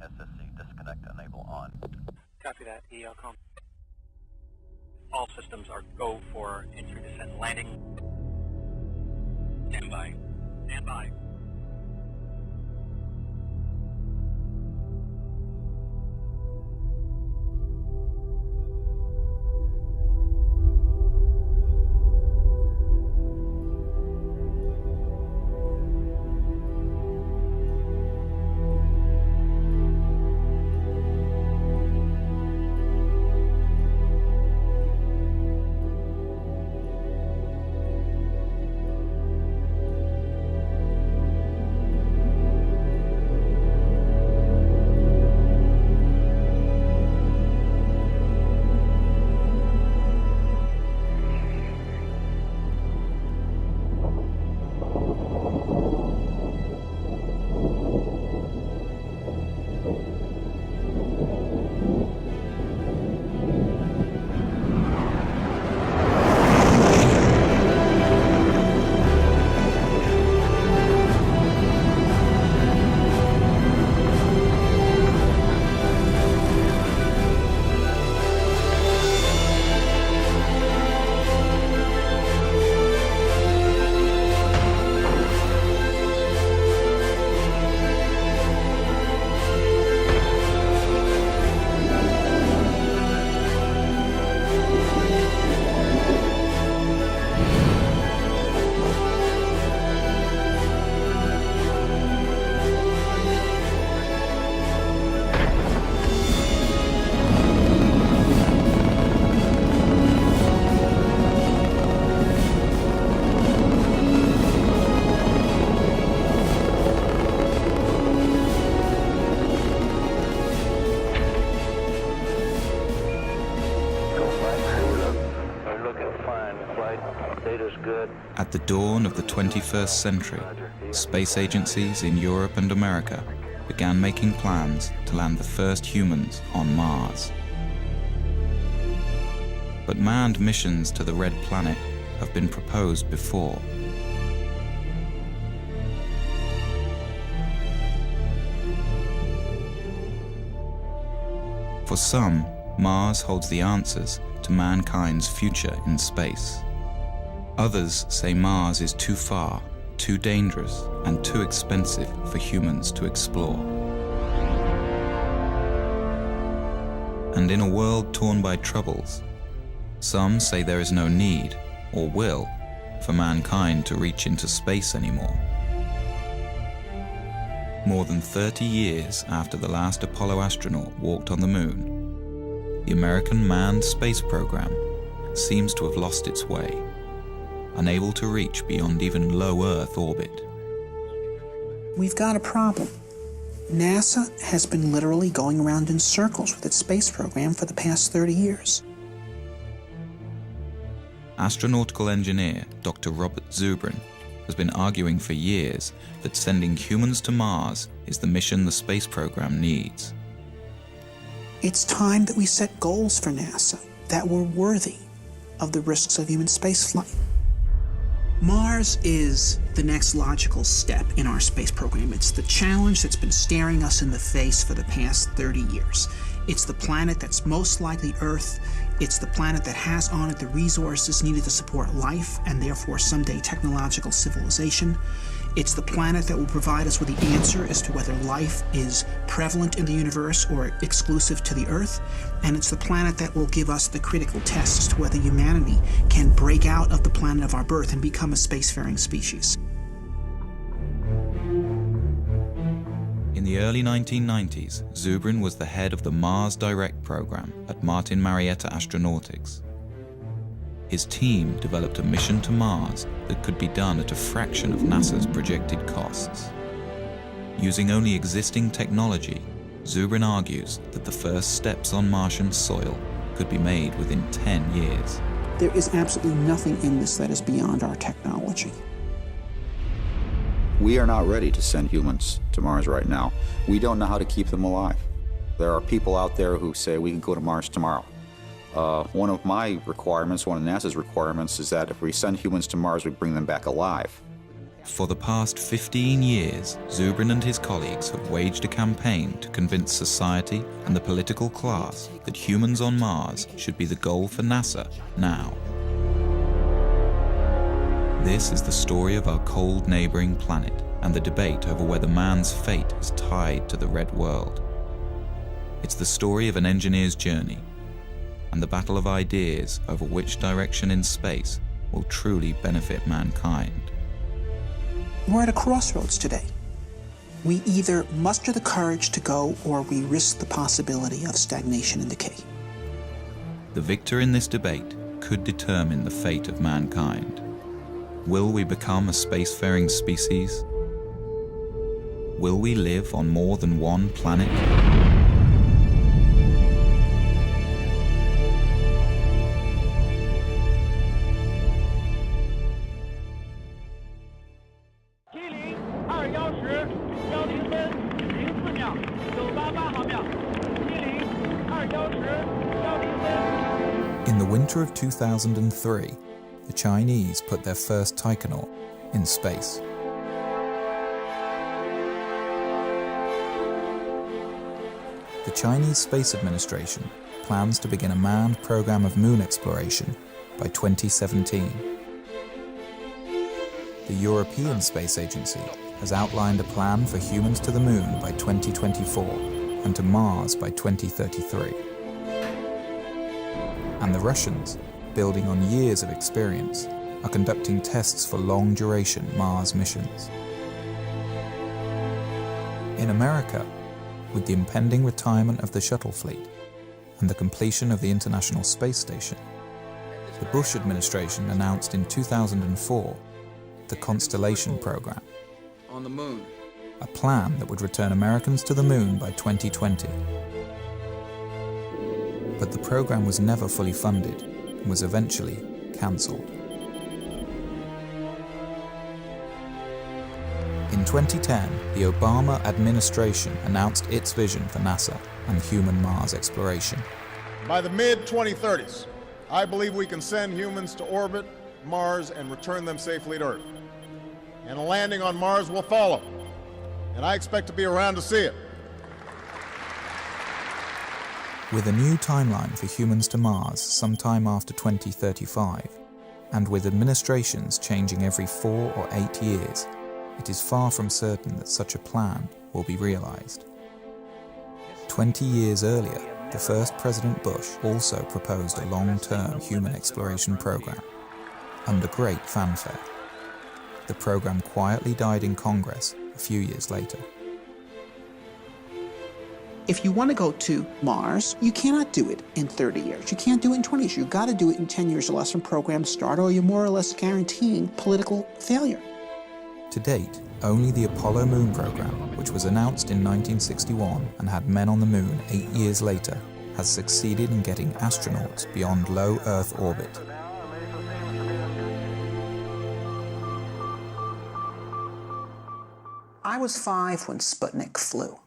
SSC, disconnect, enable on. Copy that, ELCOM. All systems are go for entry, descent, and landing. Stand by. Stand by. At the dawn of the 21st century, space agencies in Europe and America began making plans to land the first humans on Mars. But manned missions to the Red Planet have been proposed before. For some, Mars holds the answers to mankind's future in space. Others say Mars is too far, too dangerous, and too expensive for humans to explore. And in a world torn by troubles, some say there is no need, or will, for mankind to reach into space anymore. More than 30 years after the last Apollo astronaut walked on the moon, the American manned space program seems to have lost its way, unable to reach beyond even low Earth orbit. We've got a problem. NASA has been literally going around in circles with its space program for the past 30 years. Astronautical engineer Dr. Robert Zubrin has been arguing for years that sending humans to Mars is the mission the space program needs. It's time that we set goals for NASA that were worthy of the risks of human spaceflight. Mars is the next logical step in our space program. It's the challenge that's been staring us in the face for the past 30 years. It's the planet that's most likely Earth. It's the planet that has on it the resources needed to support life and therefore someday technological civilization. It's the planet that will provide us with the answer as to whether life is prevalent in the universe or exclusive to the Earth. And it's the planet that will give us the critical test as to whether humanity can break out of the planet of our birth and become a spacefaring species. In the early 1990s, Zubrin was the head of the Mars Direct program at Martin Marietta Astronautics. His team developed a mission to Mars that could be done at a fraction of NASA's projected costs. Using only existing technology, Zubrin argues that the first steps on Martian soil could be made within 10 years. There is absolutely nothing in this that is beyond our technology. We are not ready to send humans to Mars right now. We don't know how to keep them alive. There are people out there who say we can go to Mars tomorrow. One of my requirements, one of NASA's requirements, is that if we send humans to Mars, we bring them back alive. For the past 15 years, Zubrin and his colleagues have waged a campaign to convince society and the political class that humans on Mars should be the goal for NASA now. This is the story of our cold neighboring planet and the debate over whether man's fate is tied to the red world. It's the story of an engineer's journey and the battle of ideas over which direction in space will truly benefit mankind. We're at a crossroads today. We either muster the courage to go or we risk the possibility of stagnation and decay. The victor in this debate could determine the fate of mankind. Will we become a spacefaring species? Will we live on more than one planet? In the winter of 2003, the Chinese put their first taikonaut in space. The Chinese Space Administration plans to begin a manned program of moon exploration by 2017. The European Space Agency has outlined a plan for humans to the moon by 2024 and to Mars by 2033. And the Russians, building on years of experience, are conducting tests for long-duration Mars missions. In America, with the impending retirement of the shuttle fleet and the completion of the International Space Station, the Bush administration announced in 2004 the Constellation Program, on the moon, a plan that would return Americans to the moon by 2020. But the program was never fully funded and was eventually cancelled. In 2010, the Obama administration announced its vision for NASA and human Mars exploration. By the mid-2030s, I believe we can send humans to orbit Mars and return them safely to Earth. And a landing on Mars will follow, and I expect to be around to see it. With a new timeline for humans to Mars sometime after 2035, and with administrations changing every 4 or 8 years, it is far from certain that such a plan will be realized. 20 years earlier, the first President Bush also proposed a long-term human exploration program, under great fanfare. The program quietly died in Congress a few years later. If you want to go to Mars, you cannot do it in 30 years. You can't do it in 20 years. You've got to do it in 10 years or less from program start, or you're more or less guaranteeing political failure. To date, only the Apollo Moon program, which was announced in 1961 and had men on the moon 8 years later, has succeeded in getting astronauts beyond low Earth orbit. I was 5 when Sputnik flew.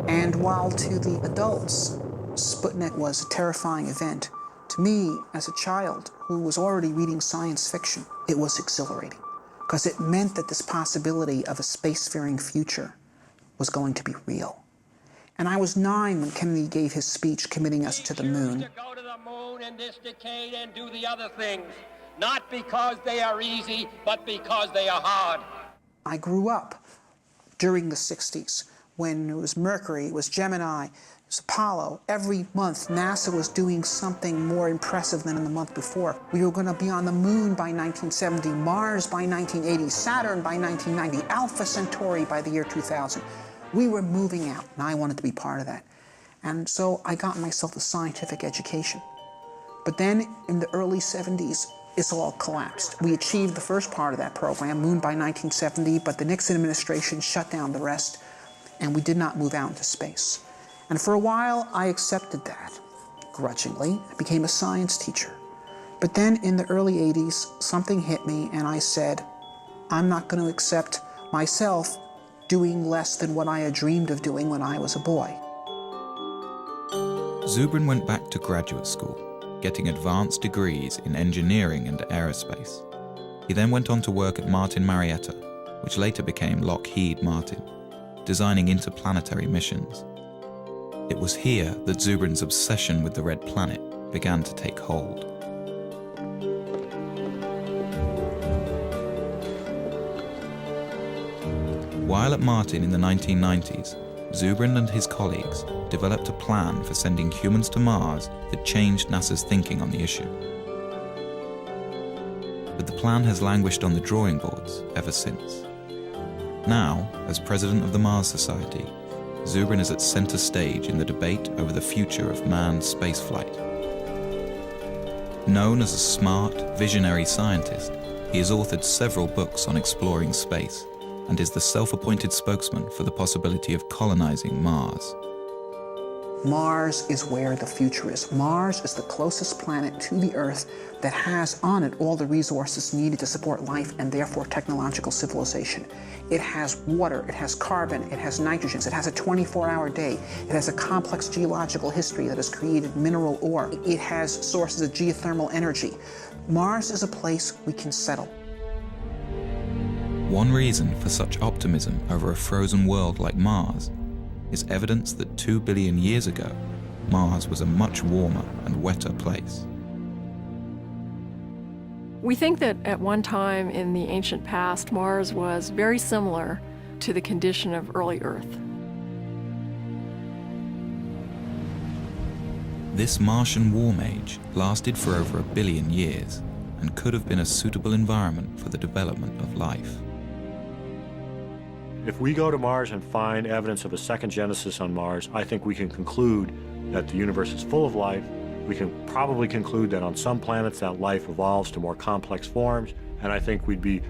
And while to the adults, Sputnik was a terrifying event, to me, as a child who was already reading science fiction, it was exhilarating, because it meant that this possibility of a spacefaring future was going to be real. And I was 9 when Kennedy gave his speech committing us to the moon. To go to the moon in this decade and do the other things, not because they are easy, but because they are hard. I grew up during the 60s when it was Mercury, it was Gemini, it was Apollo. Every month, NASA was doing something more impressive than in the month before. We were going to be on the moon by 1970, Mars by 1980, Saturn by 1990, Alpha Centauri by the year 2000. We were moving out, and I wanted to be part of that. And so I got myself a scientific education. But then, in the early 70s, it's all collapsed. We achieved the first part of that program, Moon by 1970, but the Nixon administration shut down the rest, and we did not move out into space. And for a while, I accepted that, grudgingly. I became a science teacher. But then in the early 80s, something hit me, and I said, I'm not going to accept myself doing less than what I had dreamed of doing when I was a boy. Zubrin went back to graduate school, getting advanced degrees in engineering and aerospace. He then went on to work at Martin Marietta, which later became Lockheed Martin, designing interplanetary missions. It was here that Zubrin's obsession with the Red Planet began to take hold. While at Martin in the 1990s, Zubrin and his colleagues developed a plan for sending humans to Mars that changed NASA's thinking on the issue. But the plan has languished on the drawing boards ever since. Now, as president of the Mars Society, Zubrin is at center stage in the debate over the future of manned spaceflight. Known as a smart, visionary scientist, he has authored several books on exploring space and is the self-appointed spokesman for the possibility of colonizing Mars. Mars is where the future is. Mars is the closest planet to the Earth that has on it all the resources needed to support life and therefore technological civilization. It has water, it has carbon, it has nitrogens, it has a 24-hour day, it has a complex geological history that has created mineral ore, it has sources of geothermal energy. Mars is a place we can settle. One reason for such optimism over a frozen world like Mars is evidence that 2 billion years ago, Mars was a much warmer and wetter place. We think that at one time in the ancient past, Mars was very similar to the condition of early Earth. This Martian warm age lasted for over 1 billion years and could have been a suitable environment for the development of life. If we go to Mars and find evidence of a second Genesis on Mars, I think we can conclude that the universe is full of life. We can probably conclude that on some planets that life evolves to more complex forms, and I think we'd be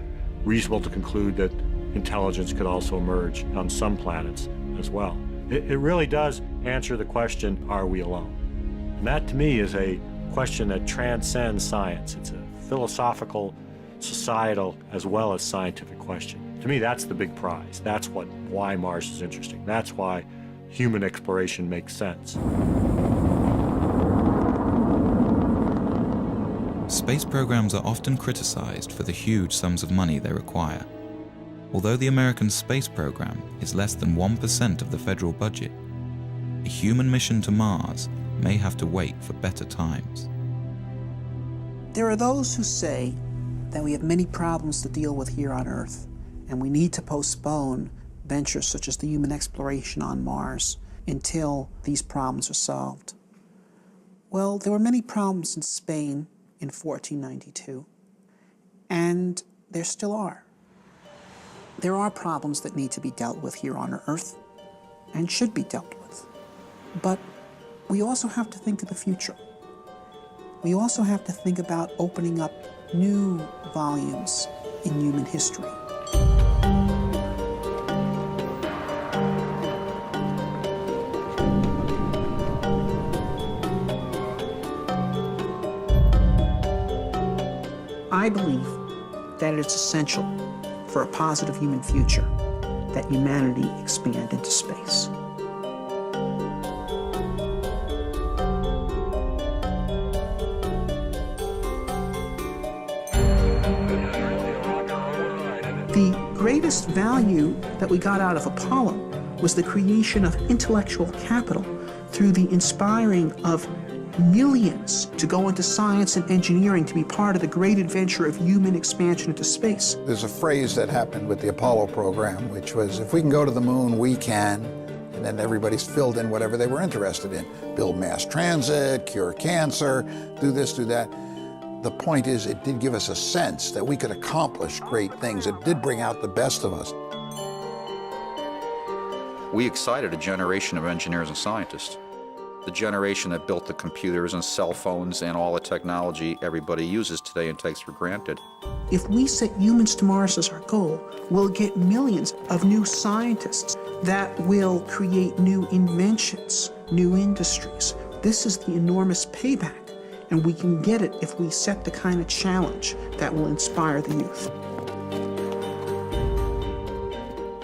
reasonable to conclude that intelligence could also emerge on some planets as well. It really does answer the question, are we alone? And that to me is a question that transcends science. It's a philosophical, societal, as well as scientific question. To me, that's the big prize. That's why Mars is interesting. That's why human exploration makes sense. Space programs are often criticized for the huge sums of money they require. Although the American space program is less than 1% of the federal budget, a human mission to Mars may have to wait for better times. There are those who say that we have many problems to deal with here on Earth, and we need to postpone ventures such as the human exploration on Mars until these problems are solved. Well, there were many problems in Spain in 1492, and there still are. There are problems that need to be dealt with here on Earth and should be dealt with. But we also have to think of the future. We also have to think about opening up new volumes in human history. I believe that it's essential for a positive human future that humanity expand into space. The greatest value that we got out of Apollo was the creation of intellectual capital through the inspiring of millions to go into science and engineering to be part of the great adventure of human expansion into space. There's a phrase that happened with the Apollo program, which was, if we can go to the moon, we can. And then everybody's filled in whatever they were interested in. Build mass transit, cure cancer, do this, do that. The point is, it did give us a sense that we could accomplish great things. It did bring out the best of us. We excited a generation of engineers and scientists. The generation that built the computers and cell phones and all the technology everybody uses today and takes for granted. If we set humans to Mars as our goal, we'll get millions of new scientists that will create new inventions, new industries. This is the enormous payback, and we can get it if we set the kind of challenge that will inspire the youth.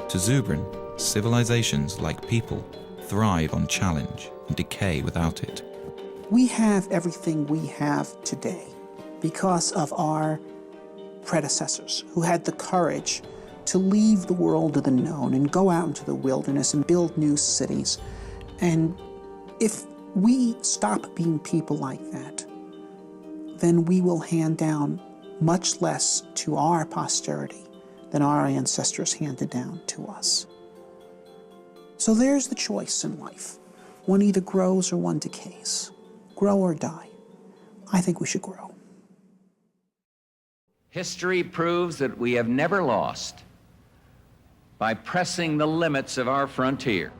To Zubrin, civilizations, like people, thrive on challenge and decay without it. We have everything we have today because of our predecessors who had the courage to leave the world of the known and go out into the wilderness and build new cities. And if we stop being people like that, then we will hand down much less to our posterity than our ancestors handed down to us. So there's the choice in life. One either grows or one decays. Grow or die. I think we should grow. History proves that we have never lost by pressing the limits of our frontier.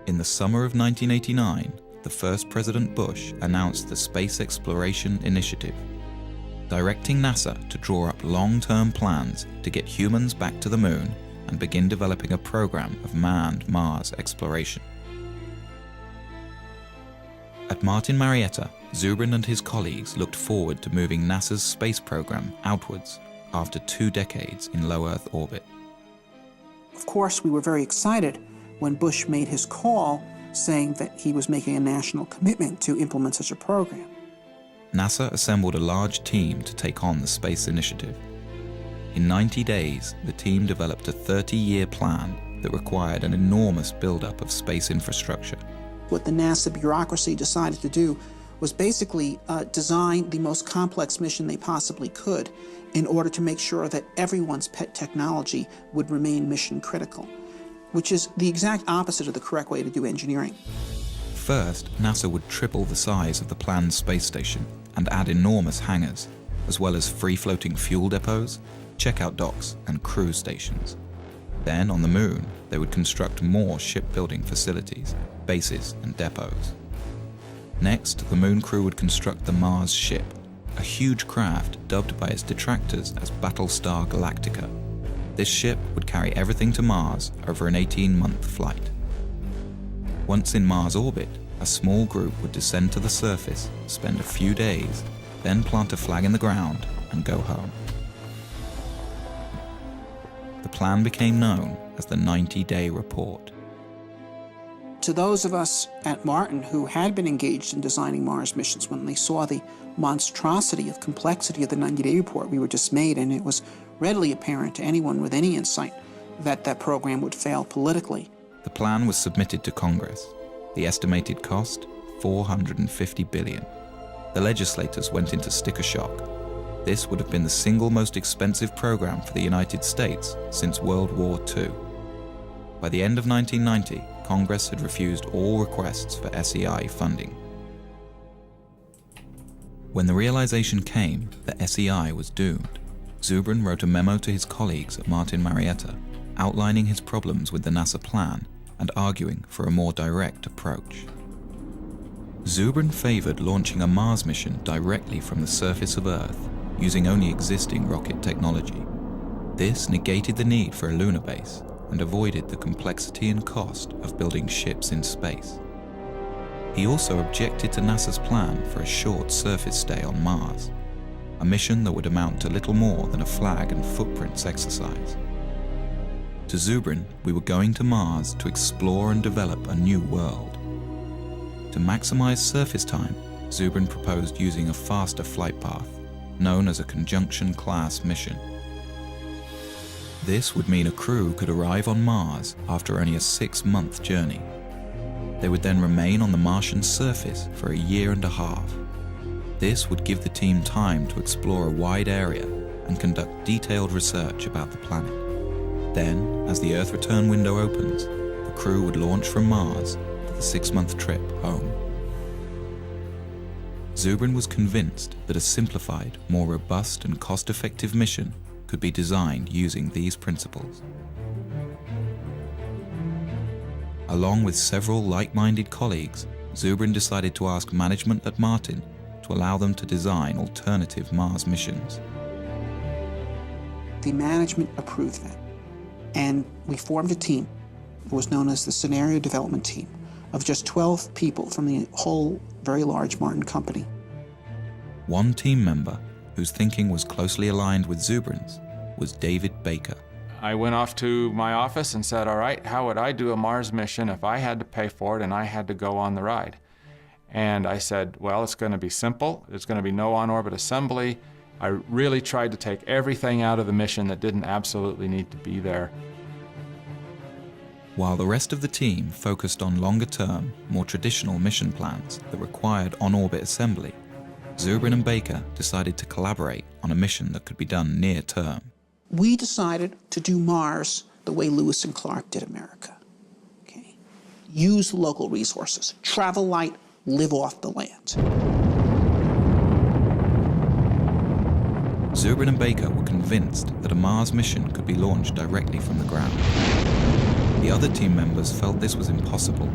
In the summer of 1989, the first President Bush announced the Space Exploration Initiative, directing NASA to draw up long-term plans to get humans back to the moon and begin developing a program of manned Mars exploration. At Martin Marietta, Zubrin and his colleagues looked forward to moving NASA's space program outwards after 2 decades in low Earth orbit. Of course, we were very excited when Bush made his call saying that he was making a national commitment to implement such a program. NASA assembled a large team to take on the space initiative. In 90 days, the team developed a 30-year plan that required an enormous buildup of space infrastructure. What the NASA bureaucracy decided to do was basically design the most complex mission they possibly could in order to make sure that everyone's pet technology would remain mission critical, which is the exact opposite of the correct way to do engineering. First, NASA would triple the size of the planned space station and add enormous hangars, as well as free-floating fuel depots, checkout docks, and cruise stations. Then, on the moon, they would construct more shipbuilding facilities, bases, and depots. Next, the moon crew would construct the Mars ship, a huge craft dubbed by its detractors as Battlestar Galactica. This ship would carry everything to Mars over an 18-month flight. Once in Mars orbit, a small group would descend to the surface, spend a few days, then plant a flag in the ground and go home. The plan became known as the 90-day report. To those of us at Martin who had been engaged in designing Mars missions, when they saw the monstrosity of complexity of the 90-day report, we were dismayed, and it was readily apparent to anyone with any insight that that program would fail politically. The plan was submitted to Congress. The estimated cost, $450 billion. The legislators went into sticker shock. This would have been the single most expensive program for the United States since World War II. By the end of 1990, Congress had refused all requests for SEI funding. When the realization came that SEI was doomed, Zubrin wrote a memo to his colleagues at Martin Marietta, outlining his problems with the NASA plan and arguing for a more direct approach. Zubrin favored launching a Mars mission directly from the surface of Earth, using only existing rocket technology. This negated the need for a lunar base and avoided the complexity and cost of building ships in space. He also objected to NASA's plan for a short surface stay on Mars, a mission that would amount to little more than a flag and footprints exercise. To Zubrin, we were going to Mars to explore and develop a new world. To maximize surface time, Zubrin proposed using a faster flight path, known as a conjunction-class mission. This would mean a crew could arrive on Mars after only a 6-month journey. They would then remain on the Martian surface for a year and a half. This would give the team time to explore a wide area and conduct detailed research about the planet. Then, as the Earth return window opens, the crew would launch from Mars for the 6-month trip home. Zubrin was convinced that a simplified, more robust and cost-effective mission could be designed using these principles. Along with several like-minded colleagues, Zubrin decided to ask management at Martin to allow them to design alternative Mars missions. The management approved that, and we formed a team that was known as the Scenario Development Team of just 12 people from the whole very large Martin company. One team member, whose thinking was closely aligned with Zubrin's, was David Baker. I went off to my office and said, all right, how would I do a Mars mission if I had to pay for it and I had to go on the ride? And I said, well, it's going to be simple. There's going to be no on-orbit assembly. I really tried to take everything out of the mission that didn't absolutely need to be there. While the rest of the team focused on longer-term, more traditional mission plans that required on-orbit assembly, Zubrin and Baker decided to collaborate on a mission that could be done near-term. We decided to do Mars the way Lewis and Clark did America. Okay? Use local resources, travel light, live off the land. Zubrin and Baker were convinced that a Mars mission could be launched directly from the ground. The other team members felt this was impossible,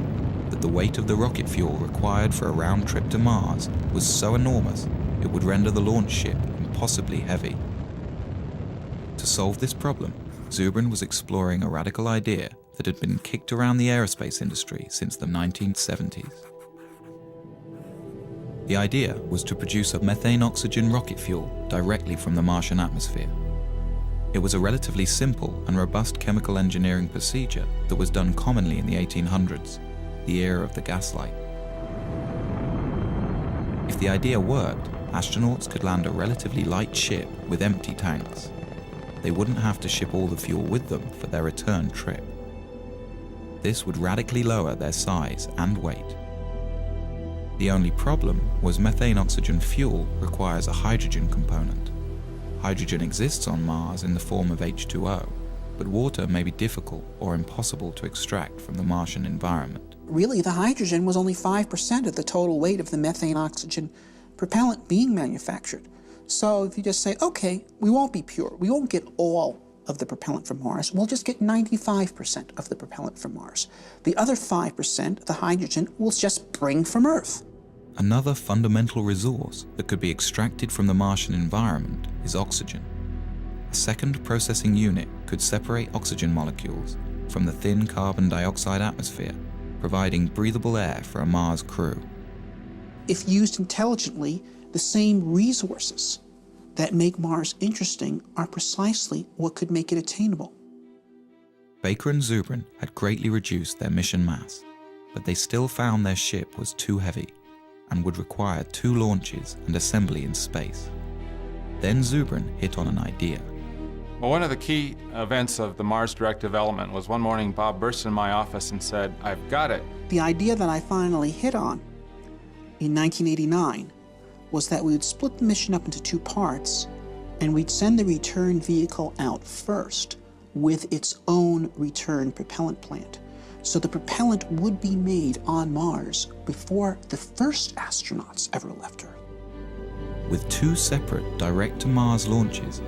that the weight of the rocket fuel required for a round trip to Mars was so enormous it would render the launch ship impossibly heavy. To solve this problem, Zubrin was exploring a radical idea that had been kicked around the aerospace industry since the 1970s. The idea was to produce a methane-oxygen rocket fuel directly from the Martian atmosphere. It was a relatively simple and robust chemical engineering procedure that was done commonly in the 1800s, the era of the gaslight. If the idea worked, astronauts could land a relatively light ship with empty tanks. They wouldn't have to ship all the fuel with them for their return trip. This would radically lower their size and weight. The only problem was methane-oxygen fuel requires a hydrogen component. Hydrogen exists on Mars in the form of H2O, but water may be difficult or impossible to extract from the Martian environment. Really, the hydrogen was only 5% of the total weight of the methane-oxygen propellant being manufactured. So if you just say, okay, we won't be pure, we won't get all of the propellant from Mars, we'll just get 95% of the propellant from Mars. The other 5%, the hydrogen, we'll just bring from Earth. Another fundamental resource that could be extracted from the Martian environment is oxygen. A second processing unit could separate oxygen molecules from the thin carbon dioxide atmosphere, providing breathable air for a Mars crew. If used intelligently, the same resources that make Mars interesting are precisely what could make it attainable. Baker and Zubrin had greatly reduced their mission mass, but they still found their ship was too heavy and would require 2 launches and assembly in space. Then Zubrin hit on an idea. Well, one of the key events of the Mars Direct development was one morning Bob burst in my office and said, "I've got it." The idea that I finally hit on in 1989 was that we would split the mission up into 2 parts, and we'd send the return vehicle out first with its own return propellant plant. So the propellant would be made on Mars before the first astronauts ever left Earth. With 2 separate direct-to-Mars launches,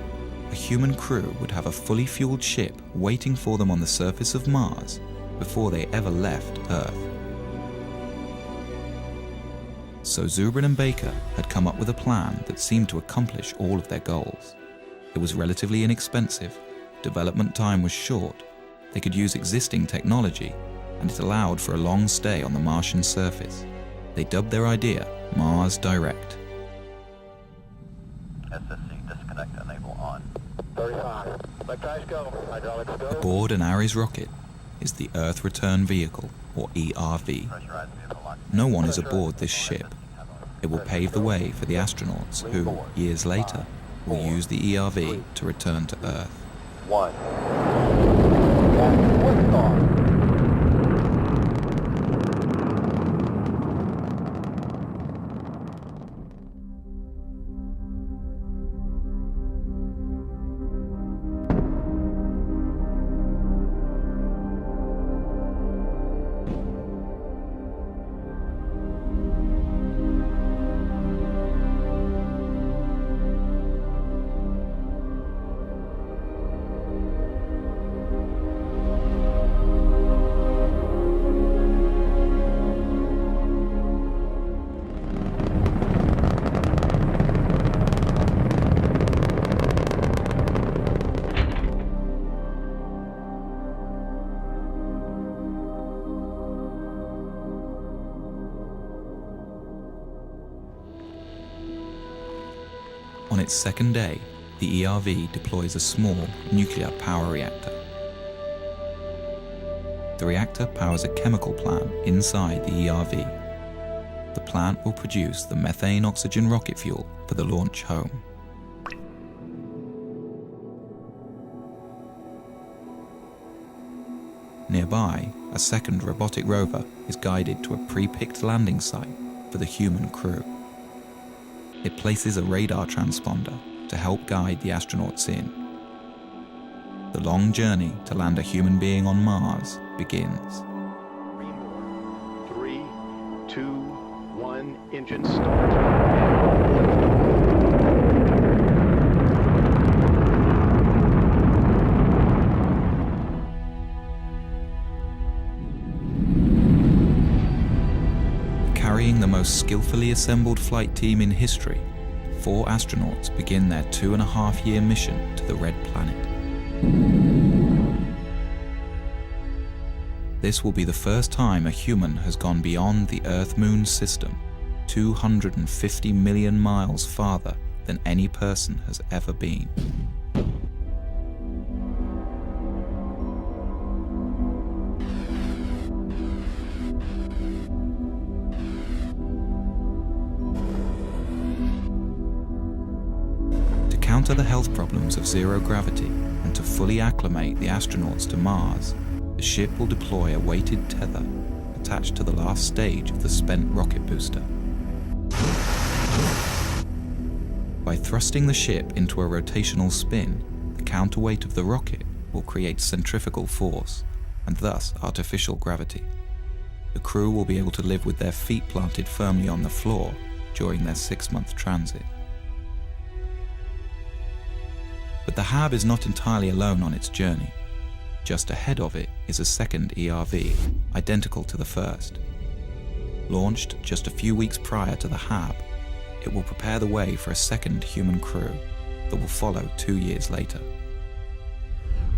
a human crew would have a fully fueled ship waiting for them on the surface of Mars before they ever left Earth. So Zubrin and Baker had come up with a plan that seemed to accomplish all of their goals. It was relatively inexpensive, development time was short, they could use existing technology, and it allowed for a long stay on the Martian surface. They dubbed their idea Mars Direct. SSC disconnect enable on. 35. Let guys go. Hydraulics go. Aboard an Ares rocket is the Earth Return Vehicle, or ERV. No one is aboard this ship. It will pave the way for the astronauts who, years later, will use the ERV to return to Earth. 1. And liftoff. On its second day, the ERV deploys a small nuclear power reactor. The reactor powers a chemical plant inside the ERV. the plant will produce the methane-oxygen rocket fuel for the launch home. Nearby, a second robotic rover is guided to a pre-picked landing site for the human crew. It places a radar transponder to help guide the astronauts in. The long journey to land a human being on Mars begins. 3, 2, 1, engine start. Carrying the most skillfully assembled flight team in history, 4 astronauts begin their 2.5-year mission to the Red Planet. This will be the first time a human has gone beyond the Earth-Moon system, 250 million miles farther than any person has ever been. To counter the health problems of zero gravity and to fully acclimate the astronauts to Mars, the ship will deploy a weighted tether attached to the last stage of the spent rocket booster. By thrusting the ship into a rotational spin, the counterweight of the rocket will create centrifugal force and thus artificial gravity. The crew will be able to live with their feet planted firmly on the floor during their 6-month transit. But the HAB is not entirely alone on its journey. Just ahead of it is a second ERV, identical to the first. Launched just a few weeks prior to the HAB, it will prepare the way for a second human crew that will follow 2 years later.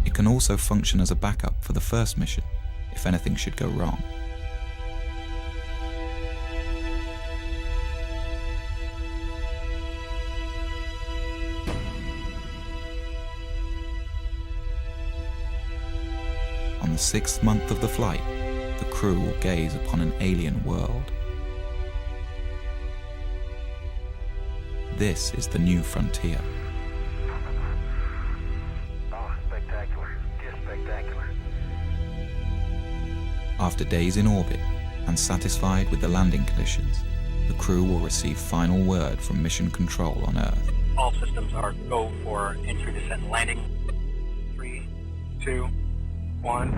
It can also function as a backup for the first mission if anything should go wrong. On the 6th month of the flight, the crew will gaze upon an alien world. This is the new frontier. Oh, spectacular. Just spectacular. After days in orbit and satisfied with the landing conditions, the crew will receive final word from Mission Control on Earth. All systems are go for entry, descent, and landing. 3, 2, 1.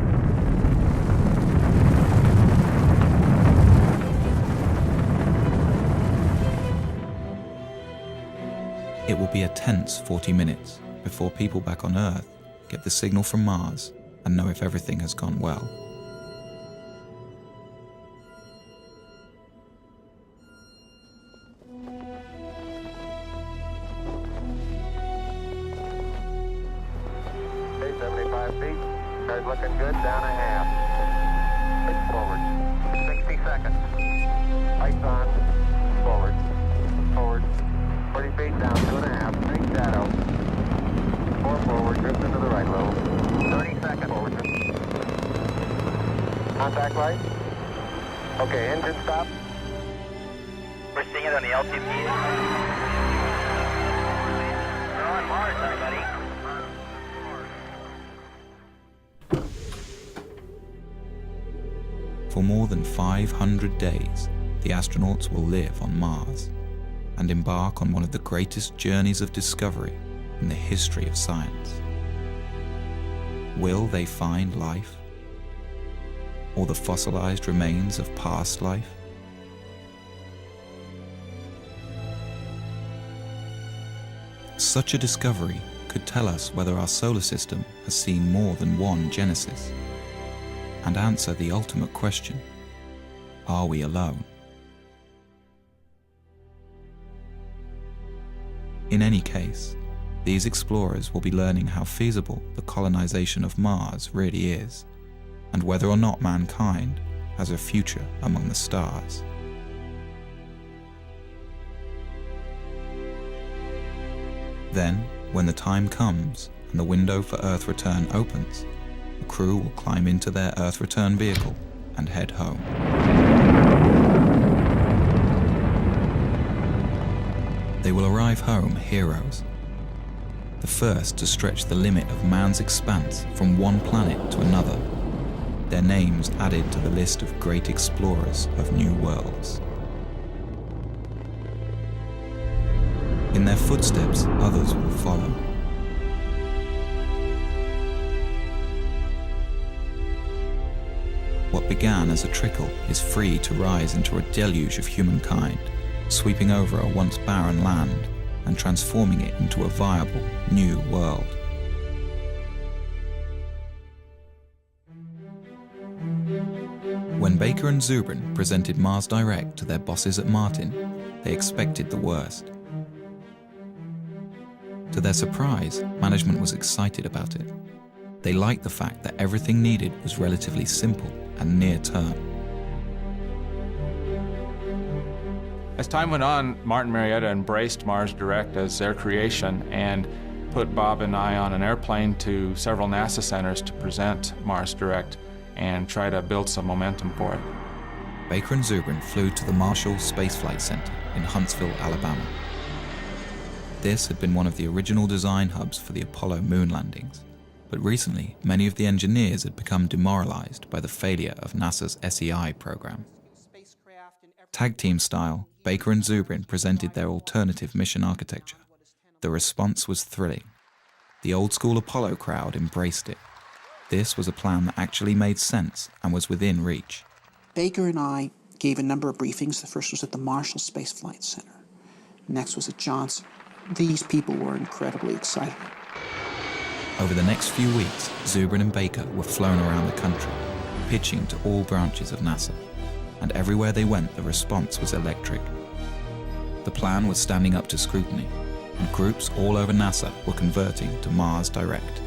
It will be a tense 40 minutes before people back on Earth get the signal from Mars and know if everything has gone well. Okay, 75 feet. Car's looking good. Down a half. 6 forward. 60 seconds. Lights on. Forward. Forward. 40 feet down. 2.5. Big shadow. 4 forward. Drift into the right a little. 30 seconds. Forward. Contact light. Okay, engine stop. We're seeing it on the LTP. We're on Mars, everybody. For more than 500 days, the astronauts will live on Mars and embark on one of the greatest journeys of discovery in the history of science. Will they find life? Or the fossilized remains of past life? Such a discovery could tell us whether our solar system has seen more than one Genesis, and answer the ultimate question: are we alone? In any case, these explorers will be learning how feasible the colonization of Mars really is, and whether or not mankind has a future among the stars. Then, when the time comes and the window for Earth return opens, the crew will climb into their Earth return vehicle and head home. They will arrive home heroes, the first to stretch the limit of man's expanse from one planet to another, their names added to the list of great explorers of new worlds. In their footsteps, others will follow. What began as a trickle is free to rise into a deluge of humankind, sweeping over a once barren land and transforming it into a viable new world. When Baker and Zubrin presented Mars Direct to their bosses at Martin, they expected the worst. To their surprise, management was excited about it. They liked the fact that everything needed was relatively simple and near-term. As time went on, Martin Marietta embraced Mars Direct as their creation and put Bob and I on an airplane to several NASA centers to present Mars Direct and try to build some momentum for it. Baker and Zubrin flew to the Marshall Space Flight Center in Huntsville, Alabama. This had been one of the original design hubs for the Apollo moon landings, but recently many of the engineers had become demoralized by the failure of NASA's SEI program. Tag team style, Baker and Zubrin presented their alternative mission architecture. The response was thrilling. The old-school Apollo crowd embraced it. This was a plan that actually made sense and was within reach. Baker and I gave a number of briefings. The first was at the Marshall Space Flight Center. Next was at Johnson. These people were incredibly excited. Over the next few weeks, Zubrin and Baker were flown around the country, pitching to all branches of NASA. And everywhere they went, the response was electric. The plan was standing up to scrutiny, and groups all over NASA were converting to Mars Direct.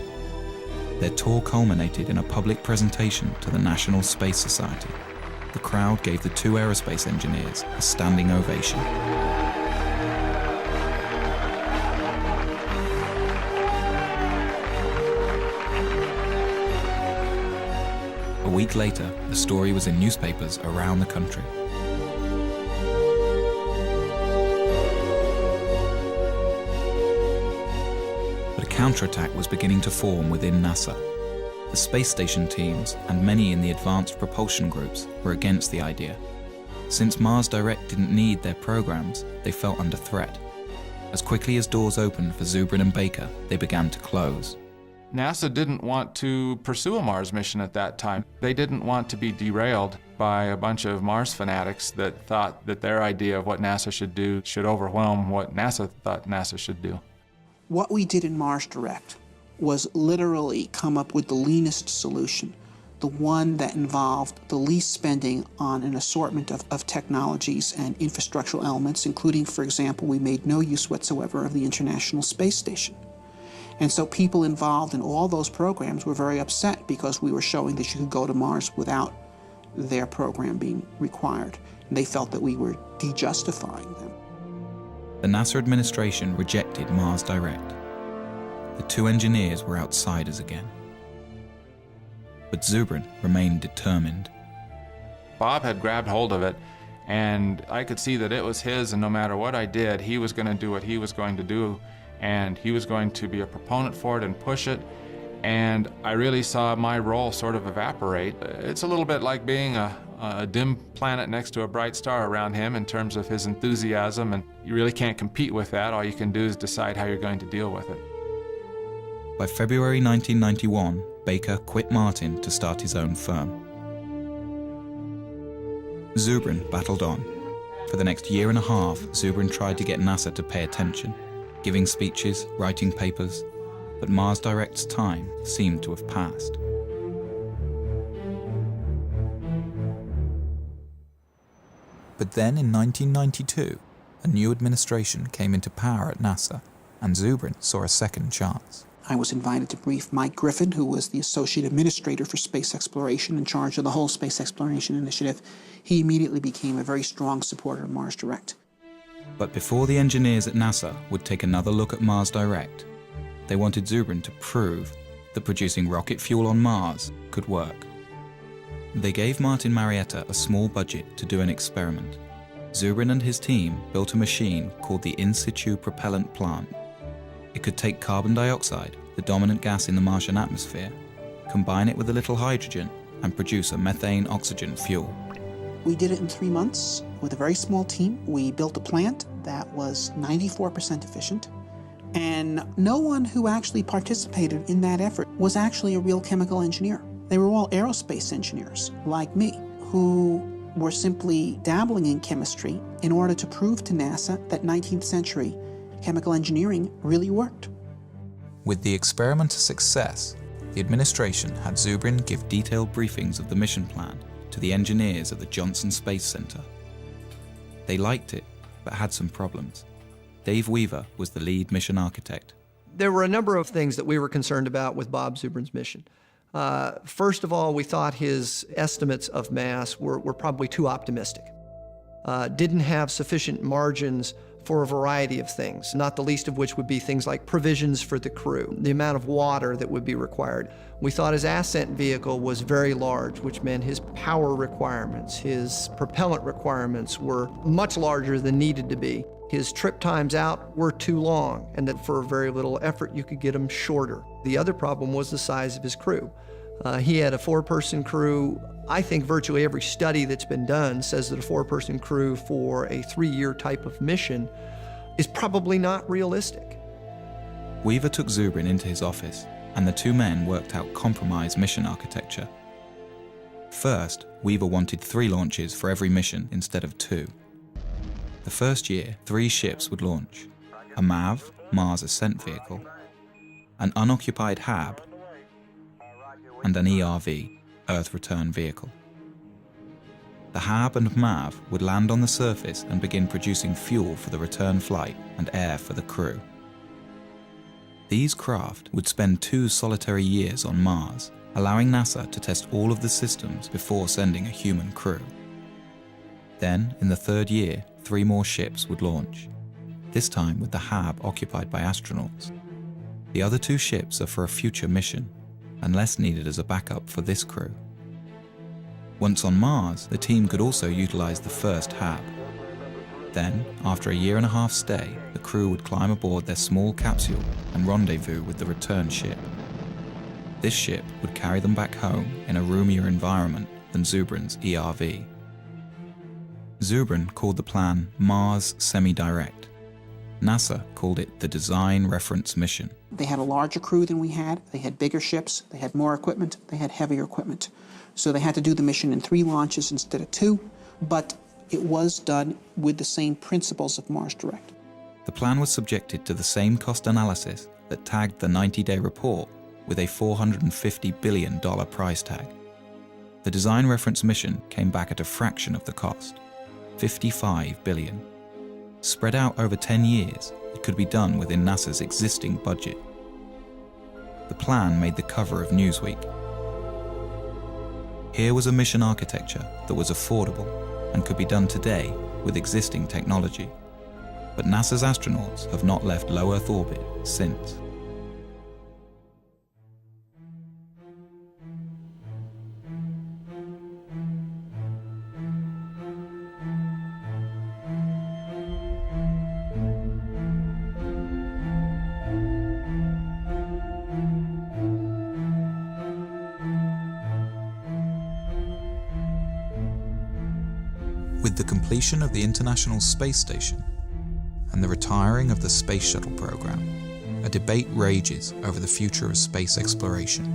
Their tour culminated in a public presentation to the National Space Society. The crowd gave the two aerospace engineers a standing ovation. A week later, the story was in newspapers around the country. But a counterattack was beginning to form within NASA. The space station teams and many in the advanced propulsion groups were against the idea. Since Mars Direct didn't need their programs, they felt under threat. As quickly as doors opened for Zubrin and Baker, they began to close. NASA didn't want to pursue a Mars mission at that time. They didn't want to be derailed by a bunch of Mars fanatics that thought that their idea of what NASA should do should overwhelm what NASA thought NASA should do. What we did in Mars Direct was literally come up with the leanest solution, the one that involved the least spending on an assortment of technologies and infrastructural elements, including, for example, we made no use whatsoever of the International Space Station. And so people involved in all those programs were very upset because we were showing that you could go to Mars without their program being required. And they felt that we were de-justifying them. The NASA administration rejected Mars Direct. The two engineers were outsiders again. But Zubrin remained determined. Bob had grabbed hold of it, and I could see that it was his, and no matter what I did, he was going to do what he was going to do. And he was going to be a proponent for it and push it, and I really saw my role sort of evaporate. It's a little bit like being a dim planet next to a bright star around him in terms of his enthusiasm, and you really can't compete with that. All you can do is decide how you're going to deal with it. By February 1991, Baker quit Martin to start his own firm. Zubrin battled on. For the next year and a half, Zubrin tried to get NASA to pay attention, giving speeches, writing papers, but Mars Direct's time seemed to have passed. But then in 1992, a new administration came into power at NASA, and Zubrin saw a second chance. I was invited to brief Mike Griffin, who was the Associate Administrator for Space Exploration in charge of the whole Space Exploration Initiative. He immediately became a very strong supporter of Mars Direct. But before the engineers at NASA would take another look at Mars Direct, they wanted Zubrin to prove that producing rocket fuel on Mars could work. They gave Martin Marietta a small budget to do an experiment. Zubrin and his team built a machine called the In Situ Propellant Plant. It could take carbon dioxide, the dominant gas in the Martian atmosphere, combine it with a little hydrogen, and produce a methane-oxygen fuel. We did it in 3 months with a very small team. We built a plant that was 94% efficient, and no one who actually participated in that effort was actually a real chemical engineer. They were all aerospace engineers, like me, who were simply dabbling in chemistry in order to prove to NASA that 19th century chemical engineering really worked. With the experiment a success, the administration had Zubrin give detailed briefings of the mission plan to the engineers at the Johnson Space Center. They liked it, but had some problems. Dave Weaver was the lead mission architect. There were a number of things that we were concerned about with Bob Zubrin's mission. First of all, we thought his estimates of mass were probably too optimistic. Didn't have sufficient margins for a variety of things, not the least of which would be things like provisions for the crew, the amount of water that would be required. We thought his ascent vehicle was very large, which meant his power requirements, his propellant requirements were much larger than needed to be. His trip times out were too long, and that for very little effort you could get them shorter. The other problem was the size of his crew. He had a 4-person crew. I think virtually every study that's been done says that a 4-person crew for a 3-year type of mission is probably not realistic. Weaver took Zubrin into his office, and the two men worked out compromise mission architecture. First, Weaver wanted 3 launches for every mission instead of 2. The first year, 3 ships would launch: a MAV, Mars Ascent Vehicle, an unoccupied HAB, and an ERV, Earth Return Vehicle. The HAB and MAV would land on the surface and begin producing fuel for the return flight and air for the crew. These craft would spend 2 solitary years on Mars, allowing NASA to test all of the systems before sending a human crew. Then, in the 3rd year, 3 more ships would launch, this time with the HAB occupied by astronauts. The other 2 ships are for a future mission, unless needed as a backup for this crew. Once on Mars, the team could also utilize the first HAB. Then, after a 1.5-year stay, the crew would climb aboard their small capsule and rendezvous with the return ship. This ship would carry them back home in a roomier environment than Zubrin's ERV. Zubrin called the plan Mars Semi-Direct. NASA called it the Design Reference Mission. They had a larger crew than we had. They had bigger ships. They had more equipment. They had heavier equipment. So they had to do the mission in 3 launches instead of 2, but it was done with the same principles of Mars Direct. The plan was subjected to the same cost analysis that tagged the 90-day report with a $450 billion price tag. The Design Reference Mission came back at a fraction of the cost, $55 billion. Spread out over 10 years, it could be done within NASA's existing budget. The plan made the cover of Newsweek. Here was a mission architecture that was affordable and could be done today with existing technology. But NASA's astronauts have not left low Earth orbit since. With the completion of the International Space Station and the retiring of the Space Shuttle program, a debate rages over the future of space exploration.